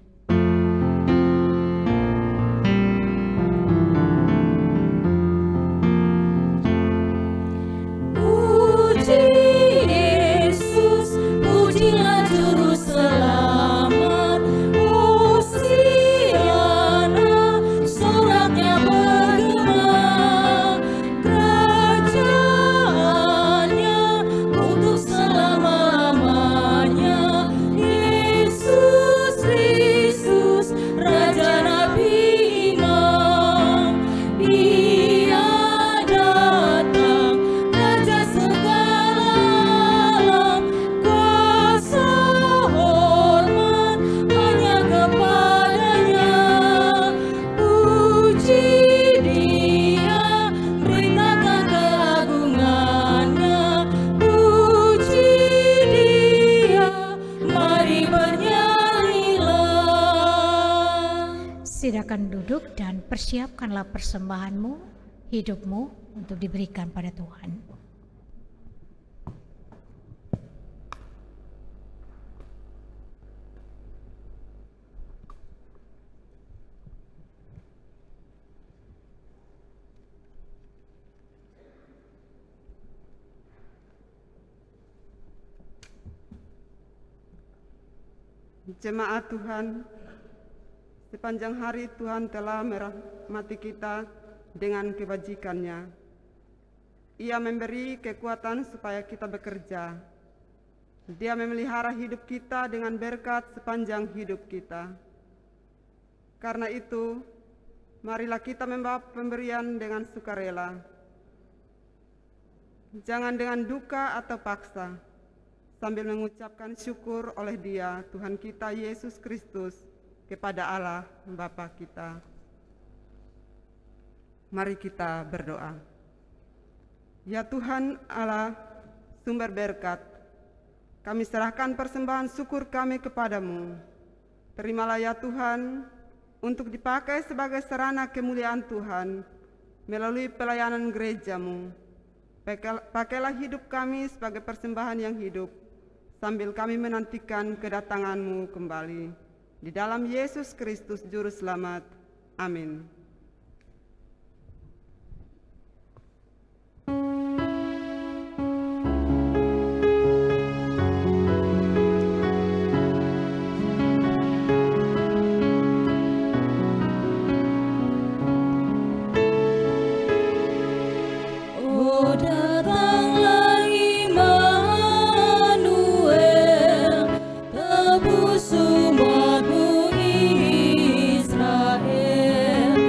Speaker 4: Silakan duduk dan persiapkanlah persembahanmu, hidupmu untuk diberikan pada Tuhan.
Speaker 8: Jemaat Tuhan, sepanjang hari Tuhan telah merahmati kita dengan kebajikan-Nya. Ia memberi kekuatan supaya kita bekerja. Dia memelihara hidup kita dengan berkat sepanjang hidup kita. Karena itu, marilah kita membawa pemberian dengan sukarela. Jangan dengan duka atau paksa, sambil mengucapkan syukur oleh Dia, Tuhan kita Yesus Kristus, kepada Allah Bapa kita. Mari kita berdoa. Ya Tuhan Allah, sumber berkat, kami serahkan persembahan syukur kami kepadamu. Terimalah ya Tuhan, untuk dipakai sebagai sarana kemuliaan Tuhan, melalui pelayanan gereja-Mu. Pakailah hidup kami sebagai persembahan yang hidup, sambil kami menantikan kedatangan-Mu kembali. Di dalam Yesus Kristus Juru Selamat. Amin.
Speaker 4: Tebus umatmu Israel.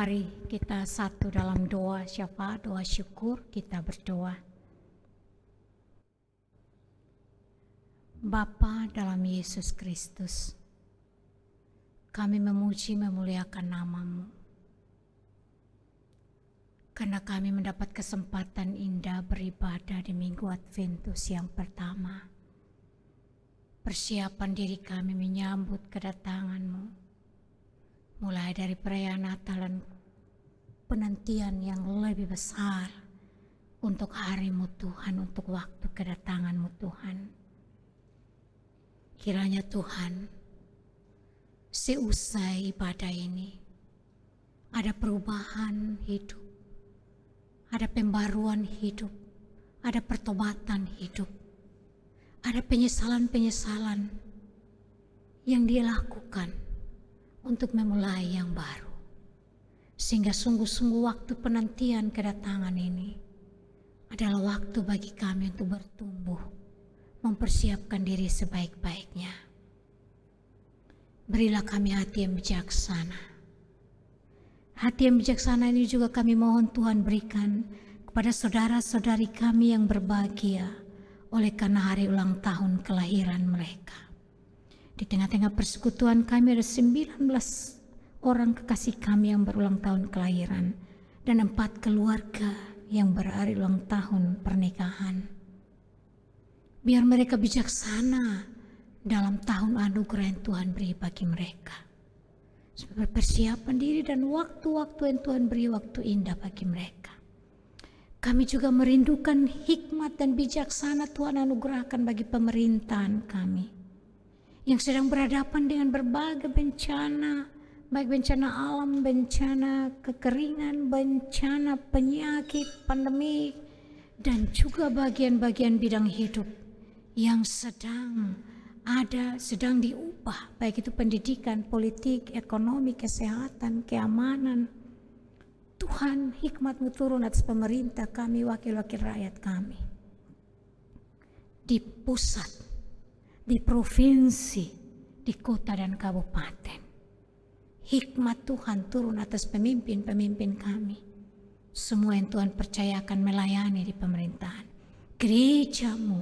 Speaker 4: Mari kita satu dalam doa syafaat, doa syukur, kita berdoa. Bapa dalam Yesus Kristus, kami memuji memuliakan nama-Mu. Karena kami mendapat kesempatan indah beribadah di Minggu Adventus yang pertama. Persiapan diri kami menyambut kedatangan-Mu. Mulai dari perayaan Natal dan penantian yang lebih besar untuk hari-Mu Tuhan, untuk waktu kedatangan-Mu Tuhan. Kiranya Tuhan, seusai ibadah ini, ada perubahan hidup, ada pembaruan hidup, ada pertobatan hidup, ada penyesalan-penyesalan yang Dia lakukan untuk memulai yang baru. Sehingga sungguh-sungguh waktu penantian kedatangan ini adalah waktu bagi kami untuk bertumbuh, mempersiapkan diri sebaik-baiknya. Berilah kami hati yang bijaksana. Hati yang bijaksana ini juga kami mohon Tuhan berikan kepada saudara-saudari kami yang berbahagia oleh karena hari ulang tahun kelahiran mereka. Di tengah-tengah persekutuan kami ada 19 orang kekasih kami yang berulang tahun kelahiran dan 4 keluarga yang berhari ulang tahun pernikahan. Biar mereka bijaksana dalam tahun anugerah yang Tuhan beri bagi mereka. Sebagai persiapan diri dan waktu-waktu yang Tuhan beri, waktu indah bagi mereka. Kami juga merindukan hikmat dan bijaksana Tuhan anugerahkan bagi pemerintahan kami yang sedang berhadapan dengan berbagai bencana, baik bencana alam, bencana kekeringan, bencana penyakit, pandemi, dan juga bagian-bagian bidang hidup yang sedang diubah, baik itu pendidikan, politik, ekonomi, kesehatan, keamanan. Tuhan, hikmat-Mu turun atas pemerintah kami, wakil-wakil rakyat kami. Di pusat, di provinsi, di kota dan kabupaten. Hikmat Tuhan turun atas pemimpin-pemimpin kami. Semua yang Tuhan percayakan melayani di pemerintahan. Gereja-Mu,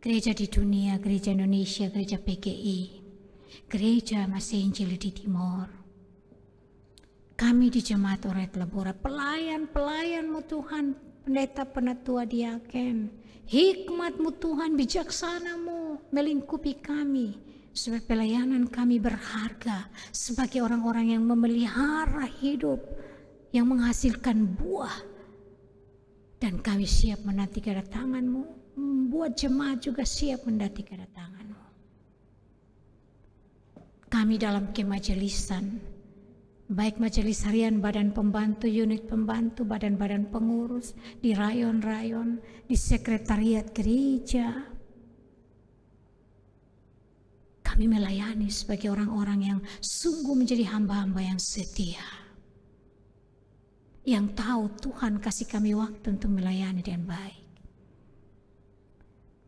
Speaker 4: gereja di dunia, gereja Indonesia, gereja PGI, gereja Masih Injil di Timor. Kami di Jemaat Oret Labora, pelayan-pelayan-Mu Tuhan, pendeta, penatua, diaken. Hikmat-Mu Tuhan, bijaksana-Mu melingkupi kami, supaya pelayanan kami berharga sebagai orang-orang yang memelihara hidup, yang menghasilkan buah. Dan kami siap menanti kedatangan-Mu, membuat jemaat juga siap menanti kedatangan-Mu. Kami dalam kemajelisan, baik majelis harian, badan pembantu, unit pembantu, badan-badan pengurus, di rayon-rayon, di sekretariat gereja. Kami melayani sebagai orang-orang yang sungguh menjadi hamba-hamba yang setia. Yang tahu Tuhan kasih kami waktu untuk melayani dengan baik.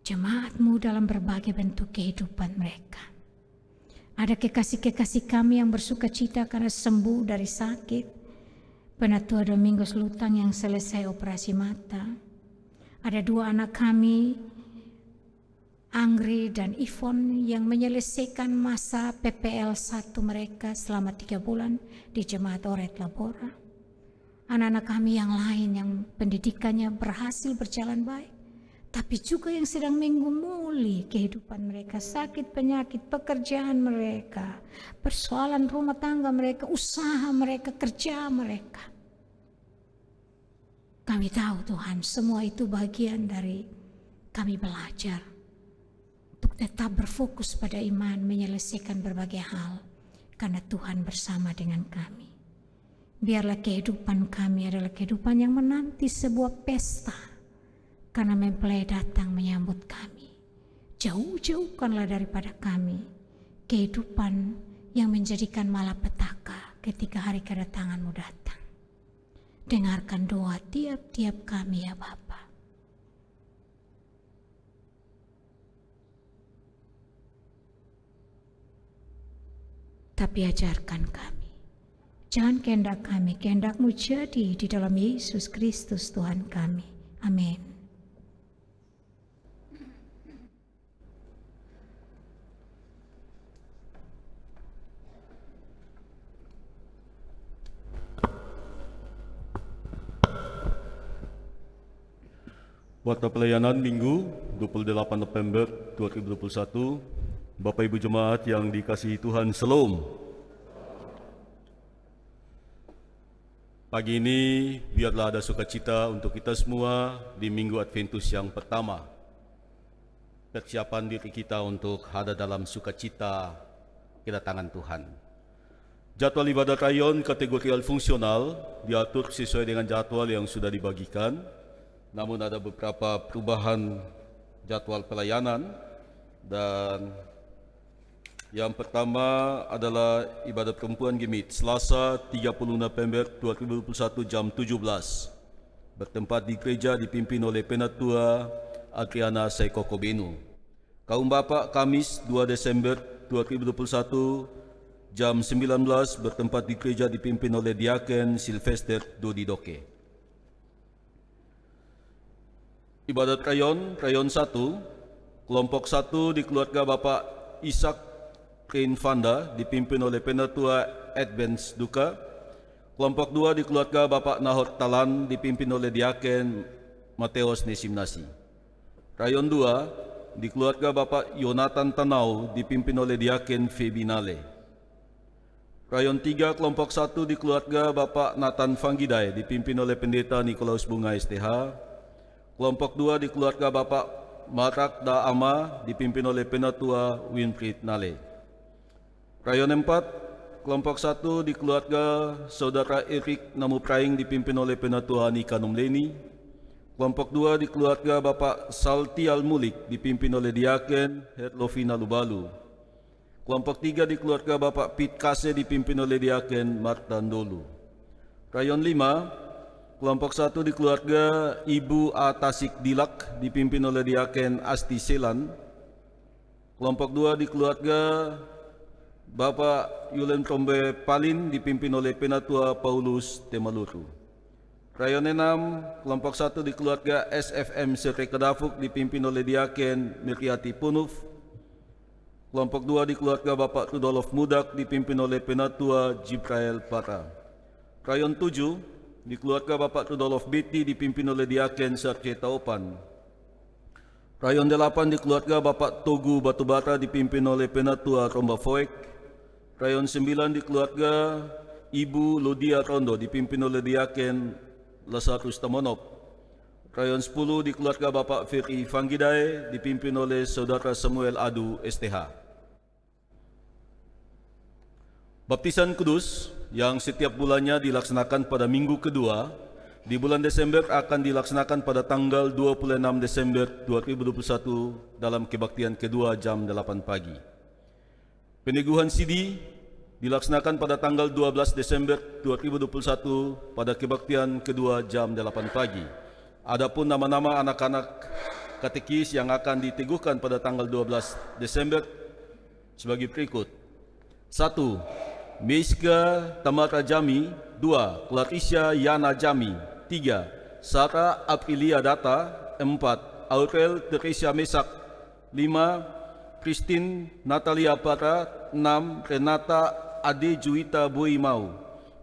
Speaker 4: Jemaat-Mu dalam berbagai bentuk kehidupan mereka. Ada kekasih-kekasih kami yang bersuka cita karena sembuh dari sakit. Penatua Domingos Lutang yang selesai operasi mata. Ada 2 anak kami, Angri dan Ivon, yang menyelesaikan masa PPL 1 mereka selama 3 bulan di Jemaat Oret Labora. Anak-anak kami yang lain yang pendidikannya berhasil berjalan baik, tapi juga yang sedang menggumuli kehidupan mereka, sakit, penyakit, pekerjaan mereka, persoalan rumah tangga mereka, usaha mereka, kerja mereka. Kami tahu Tuhan, semua itu bagian dari kami belajar untuk tetap berfokus pada iman, menyelesaikan berbagai hal, karena Tuhan bersama dengan kami. Biarlah kehidupan kami adalah kehidupan yang menanti sebuah pesta, karena mempelai datang menyambut kami. Jauh-jauhkanlah daripada kami kehidupan yang menjadikan malapetaka ketika hari kedatangan-Mu datang. Dengarkan doa tiap-tiap kami ya Bapa. Tapi ajarkan kami Jangan kehendak kami, kehendak-Mu jadi di dalam Yesus Kristus Tuhan kami. Amin.
Speaker 9: Waktu pelayanan Minggu 28 November 2021, Bapak Ibu Jemaat yang dikasihi Tuhan, Shalom. Pagi ini biarlah ada sukacita untuk kita semua di Minggu Adventus yang pertama. Persiapan diri kita untuk ada dalam sukacita kedatangan Tuhan. Jadwal ibadat rayon kategorial fungsional diatur sesuai dengan jadwal yang sudah dibagikan. Namun ada beberapa perubahan jadwal pelayanan, dan yang pertama adalah ibadat perempuan Gemit Selasa 30 November 2021 jam 17 bertempat di gereja dipimpin oleh Penatua Adriana Saikoko Benu. Kaum Bapak Kamis 2 Desember 2021 jam 19 bertempat di gereja dipimpin oleh Diaken Sylvester Dodi Doke. Ibadat rayon 1, kelompok 1 di keluarga Bapak Ishak Kain Vanda dipimpin oleh Penatua Advents Duka. Kelompok 2 di keluarga Bapak Nahor Talan dipimpin oleh Diaken Mateos Nesimnasi. Rayon 2 di keluarga Bapak Yonatan Tanau dipimpin oleh Diaken Febinale. Rayon 3 kelompok 1 di keluarga Bapak Nathan Fanggidai dipimpin oleh Pendeta Nikolaus Bunga STH. Kelompok 2 di keluarga Bapak Marak Da Ama dipimpin oleh Penatua Winfried Nale. Rayon 4, kelompok 1 di keluarga Saudara Erik Namu Praing dipimpin oleh Penatua Nika Numleni. Kelompok 2 di keluarga Bapak Salti Al-Mulik dipimpin oleh Diaken Herlovina Lubalu. Kelompok 3 di keluarga Bapak Pit Kase dipimpin oleh Diaken Martan Dolu. Rayon 5, kelompok 1 di keluarga Ibu A. Tasik Dilak dipimpin oleh Diaken Asti Selan. Kelompok 2 di keluarga Bapak Yulen Tombe Palin dipimpin oleh Penatua Paulus Temaluru. Rayon 6, kelompok 1 di keluarga SFM Sere Kedafuk dipimpin oleh Diaken Mirkiati Punuf. Kelompok 2 di keluarga Bapak Rudolf Mudak dipimpin oleh Penatua Jibrail Pata. Rayon 7, di keluarga Bapak Rudolf Biti dipimpin oleh Diaken Sarce Taupan. Rayon 8 di keluarga Bapak Togu Batubara dipimpin oleh Penatua Romba Foek. Rayon 9 di keluarga Ibu Lodia Rondo dipimpin oleh Diaken Lasarus Tamonop. Rayon 10 di keluarga Bapak Ferry Fanggidai dipimpin oleh Saudara Samuel Adu STH. Baptisan Kudus yang setiap bulannya dilaksanakan pada minggu kedua di bulan Desember akan dilaksanakan pada tanggal 26 Desember 2021 dalam kebaktian kedua jam 8 pagi. Peneguhan sidi dilaksanakan pada tanggal 12 Desember 2021 pada kebaktian kedua jam 8 pagi. Adapun nama-nama anak-anak katekis yang akan diteguhkan pada tanggal 12 Desember sebagai berikut. 1. Meiska Tamara Jami. 2. Clarissa Yana Jami. 3. Sarah Aprilia Data. 4. Aurel Teresa Mesak. 5. Christine Natalia Para. 6. Renata Ade Juwita Boimau.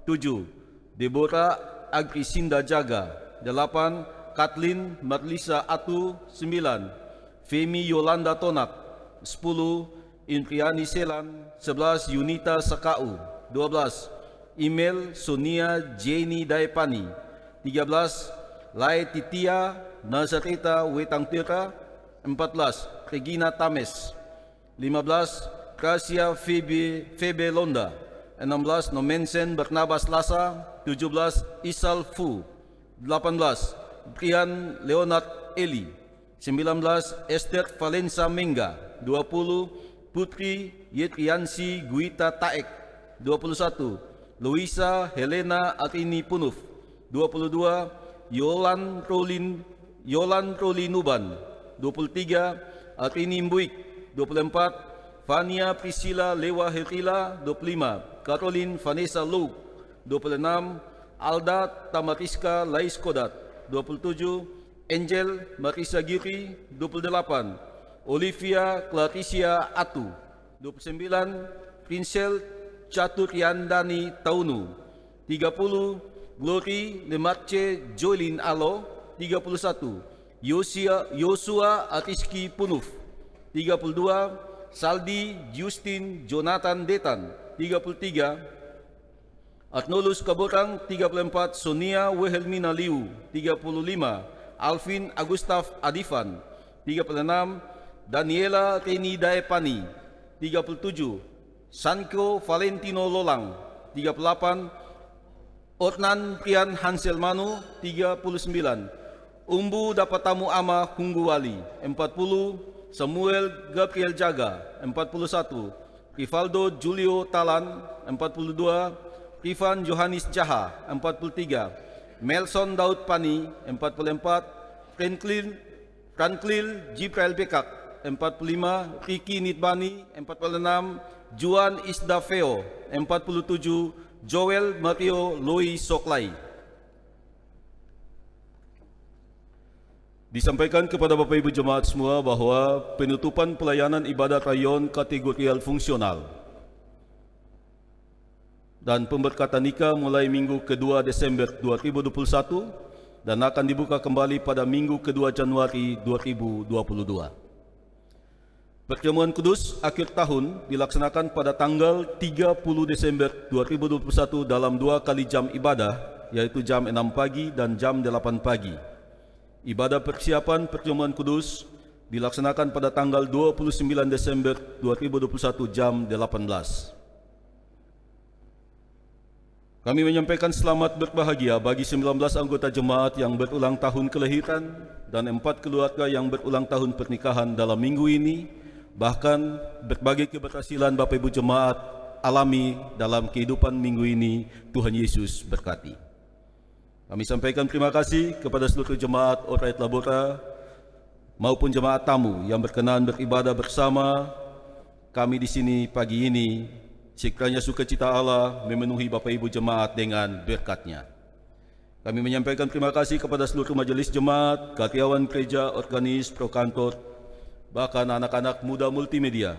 Speaker 9: 7. Deborah Agrisinda Jaga. 8. Kathleen Marlisa Atu. 9. Femi Yolanda Tonak. 10. Indriani Selan. 11. Yunita Sakau. 12. Email Sonia Jenny Daipani. 13. Lai Titia Nazareta Wetangtira. 14. Regina Tames. 15. Gracia Febe Londa. 16. Nomensen Barnabas Lasa. 17. Isal Fu. 18. Brian Leonard Eli. 19. Esther Valensa Mengga. 20. Putri Yetriansi Guita Taek. 21. Luisa Helena Atini Punuf. 22. Yolan Rolinuban. 23. Atini Mbuik. 24. Fania Priscilla Lewa Herila. 25. Caroline Vanessa Lou. 26, Alda Tamariska Laiskodat, 27, Angel Marisa Giri, 28, Olivia Clarisia Atu, 29, Prinsel Caturiandani Taunu, 30, Glory Lemarce Joylin Alo, 31, Yosua Atiski Punuf, 32, Saldi Justin Jonathan Detan, 33, Arnolus Kaborang, 34, Sonia Wehelmina Liu, 35, Alvin Agustaf Adifan, 36, Daniela Teni Daepani, 37, Sanko Valentino Lolang, 38, Ornan Prian Hanselmanu, 39, Umbu Dapatamu Ama Hungguwali, 40, Samuel Gabriel Jaga, 41, Rivaldo Julio Talan, 42, Ivan Johannes Jaha, 43, Melson Daud Pani, 44, Franklin Jibril Bekak, 45, Riki Nitbani, 46, Juan Isdafeo, 47, Joel Mario Loi Soklai. Disampaikan kepada Bapak Ibu Jemaat semua bahwa penutupan pelayanan ibadat rayon kategorial fungsional dan pemberkatan nikah mulai minggu kedua Desember 2021 dan akan dibuka kembali pada minggu kedua Januari 2022. Perjamuan kudus akhir tahun dilaksanakan pada tanggal 30 Desember 2021 dalam 2 kali jam ibadah, yaitu jam 6 pagi dan jam 8 pagi. Ibadah persiapan perjamuan kudus dilaksanakan pada tanggal 29 Desember 2021 jam 18. Kami menyampaikan selamat berbahagia bagi 19 anggota jemaat yang berulang tahun kelahiran dan 4 keluarga yang berulang tahun pernikahan dalam minggu ini. Bahkan berbagai keberhasilan Bapak Ibu Jemaat alami dalam kehidupan minggu ini, Tuhan Yesus berkati. Kami sampaikan terima kasih kepada seluruh jemaat Orait Labora maupun jemaat tamu yang berkenan beribadah bersama kami di sini pagi ini. Sekiranya sukacita Allah memenuhi Bapak Ibu Jemaat dengan berkat-Nya. Kami menyampaikan terima kasih kepada seluruh majelis jemaat, karyawan gereja, organis, prokantor, bahkan anak-anak muda multimedia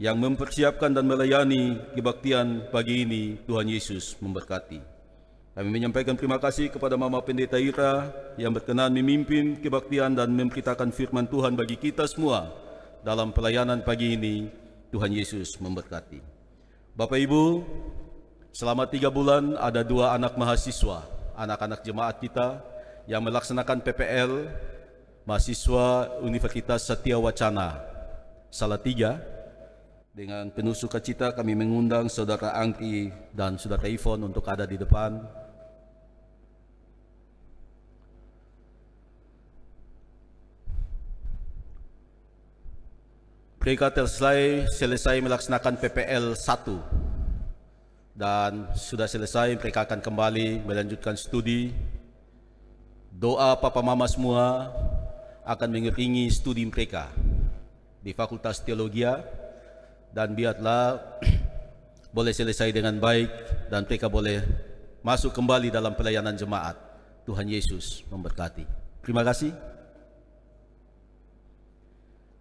Speaker 9: yang mempersiapkan dan melayani kebaktian pagi ini. Tuhan Yesus memberkati. Kami menyampaikan terima kasih kepada Mama Pendeta Ira yang berkenan memimpin kebaktian dan memberitakan firman Tuhan bagi kita semua dalam pelayanan pagi ini. Tuhan Yesus memberkati. Bapak Ibu, selama 3 bulan ada 2 anak mahasiswa, anak-anak jemaat kita yang melaksanakan PPL, mahasiswa Universitas Satya Wacana Salatiga. Dengan penuh sukacita kami mengundang Saudara Angki dan Saudara Ivon untuk ada di depan. Mereka selesai melaksanakan PPL 1 dan sudah selesai, mereka akan kembali melanjutkan studi. Doa Papa Mama semua akan mengiringi studi mereka di Fakultas Teologi dan biarlah boleh selesai dengan baik dan mereka boleh masuk kembali dalam pelayanan jemaat. Tuhan Yesus memberkati. Terima kasih.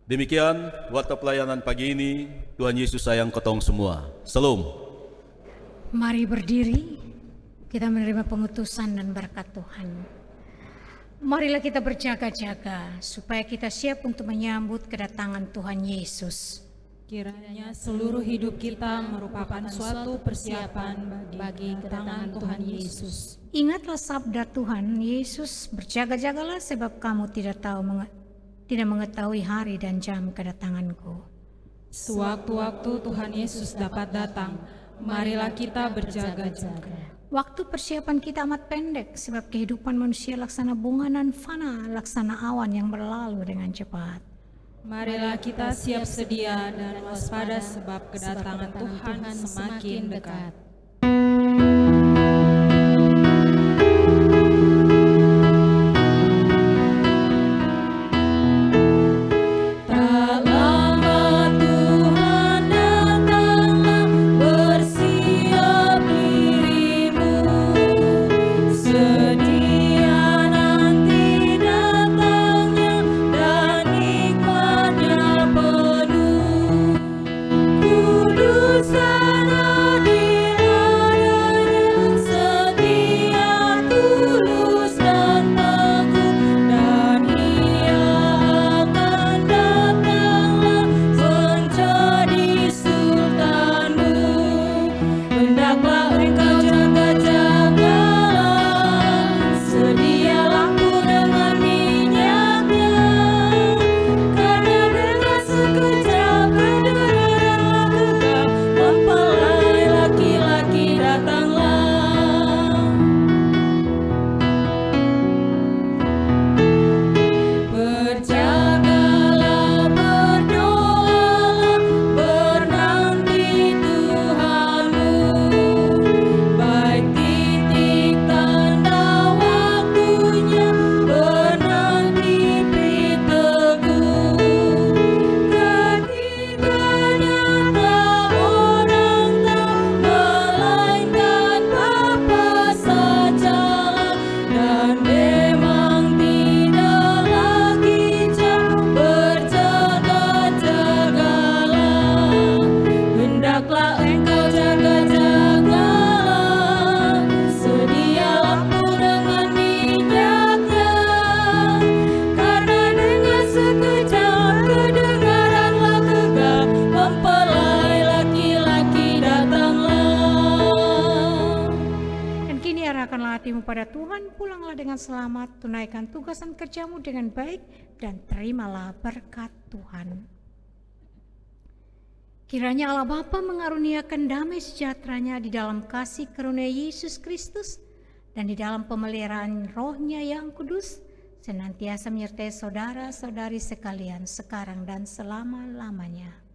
Speaker 9: Demikian warta pelayanan pagi ini. Tuhan Yesus sayang ketong semua. Salam.
Speaker 4: Mari berdiri, kita menerima pengutusan dan berkat Tuhan. Marilah kita berjaga-jaga supaya kita siap untuk menyambut kedatangan Tuhan Yesus.
Speaker 5: Kiranya seluruh hidup kita merupakan suatu persiapan bagi kedatangan Tuhan Yesus.
Speaker 4: Ingatlah sabda Tuhan Yesus, berjaga-jagalah sebab kamu tidak mengetahui hari dan jam kedatanganku.
Speaker 5: Sewaktu-waktu Tuhan Yesus dapat datang, marilah kita berjaga-jaga.
Speaker 4: Waktu persiapan kita amat pendek, sebab kehidupan manusia laksana bunga nan fana, laksana awan yang berlalu dengan cepat.
Speaker 5: Marilah kita siap sedia dan waspada sebab kedatangan Tuhan semakin dekat.
Speaker 10: Bersiap dirimu
Speaker 4: dengan selamat, tunaikan tugas dan kerjamu dengan baik, dan terimalah berkat Tuhan. Kiranya Allah Bapa mengaruniakan damai sejahtera-Nya di dalam kasih karunia Yesus Kristus dan di dalam pemeliharaan Roh-Nya yang kudus, senantiasa menyertai saudara-saudari sekalian sekarang dan selama-lamanya.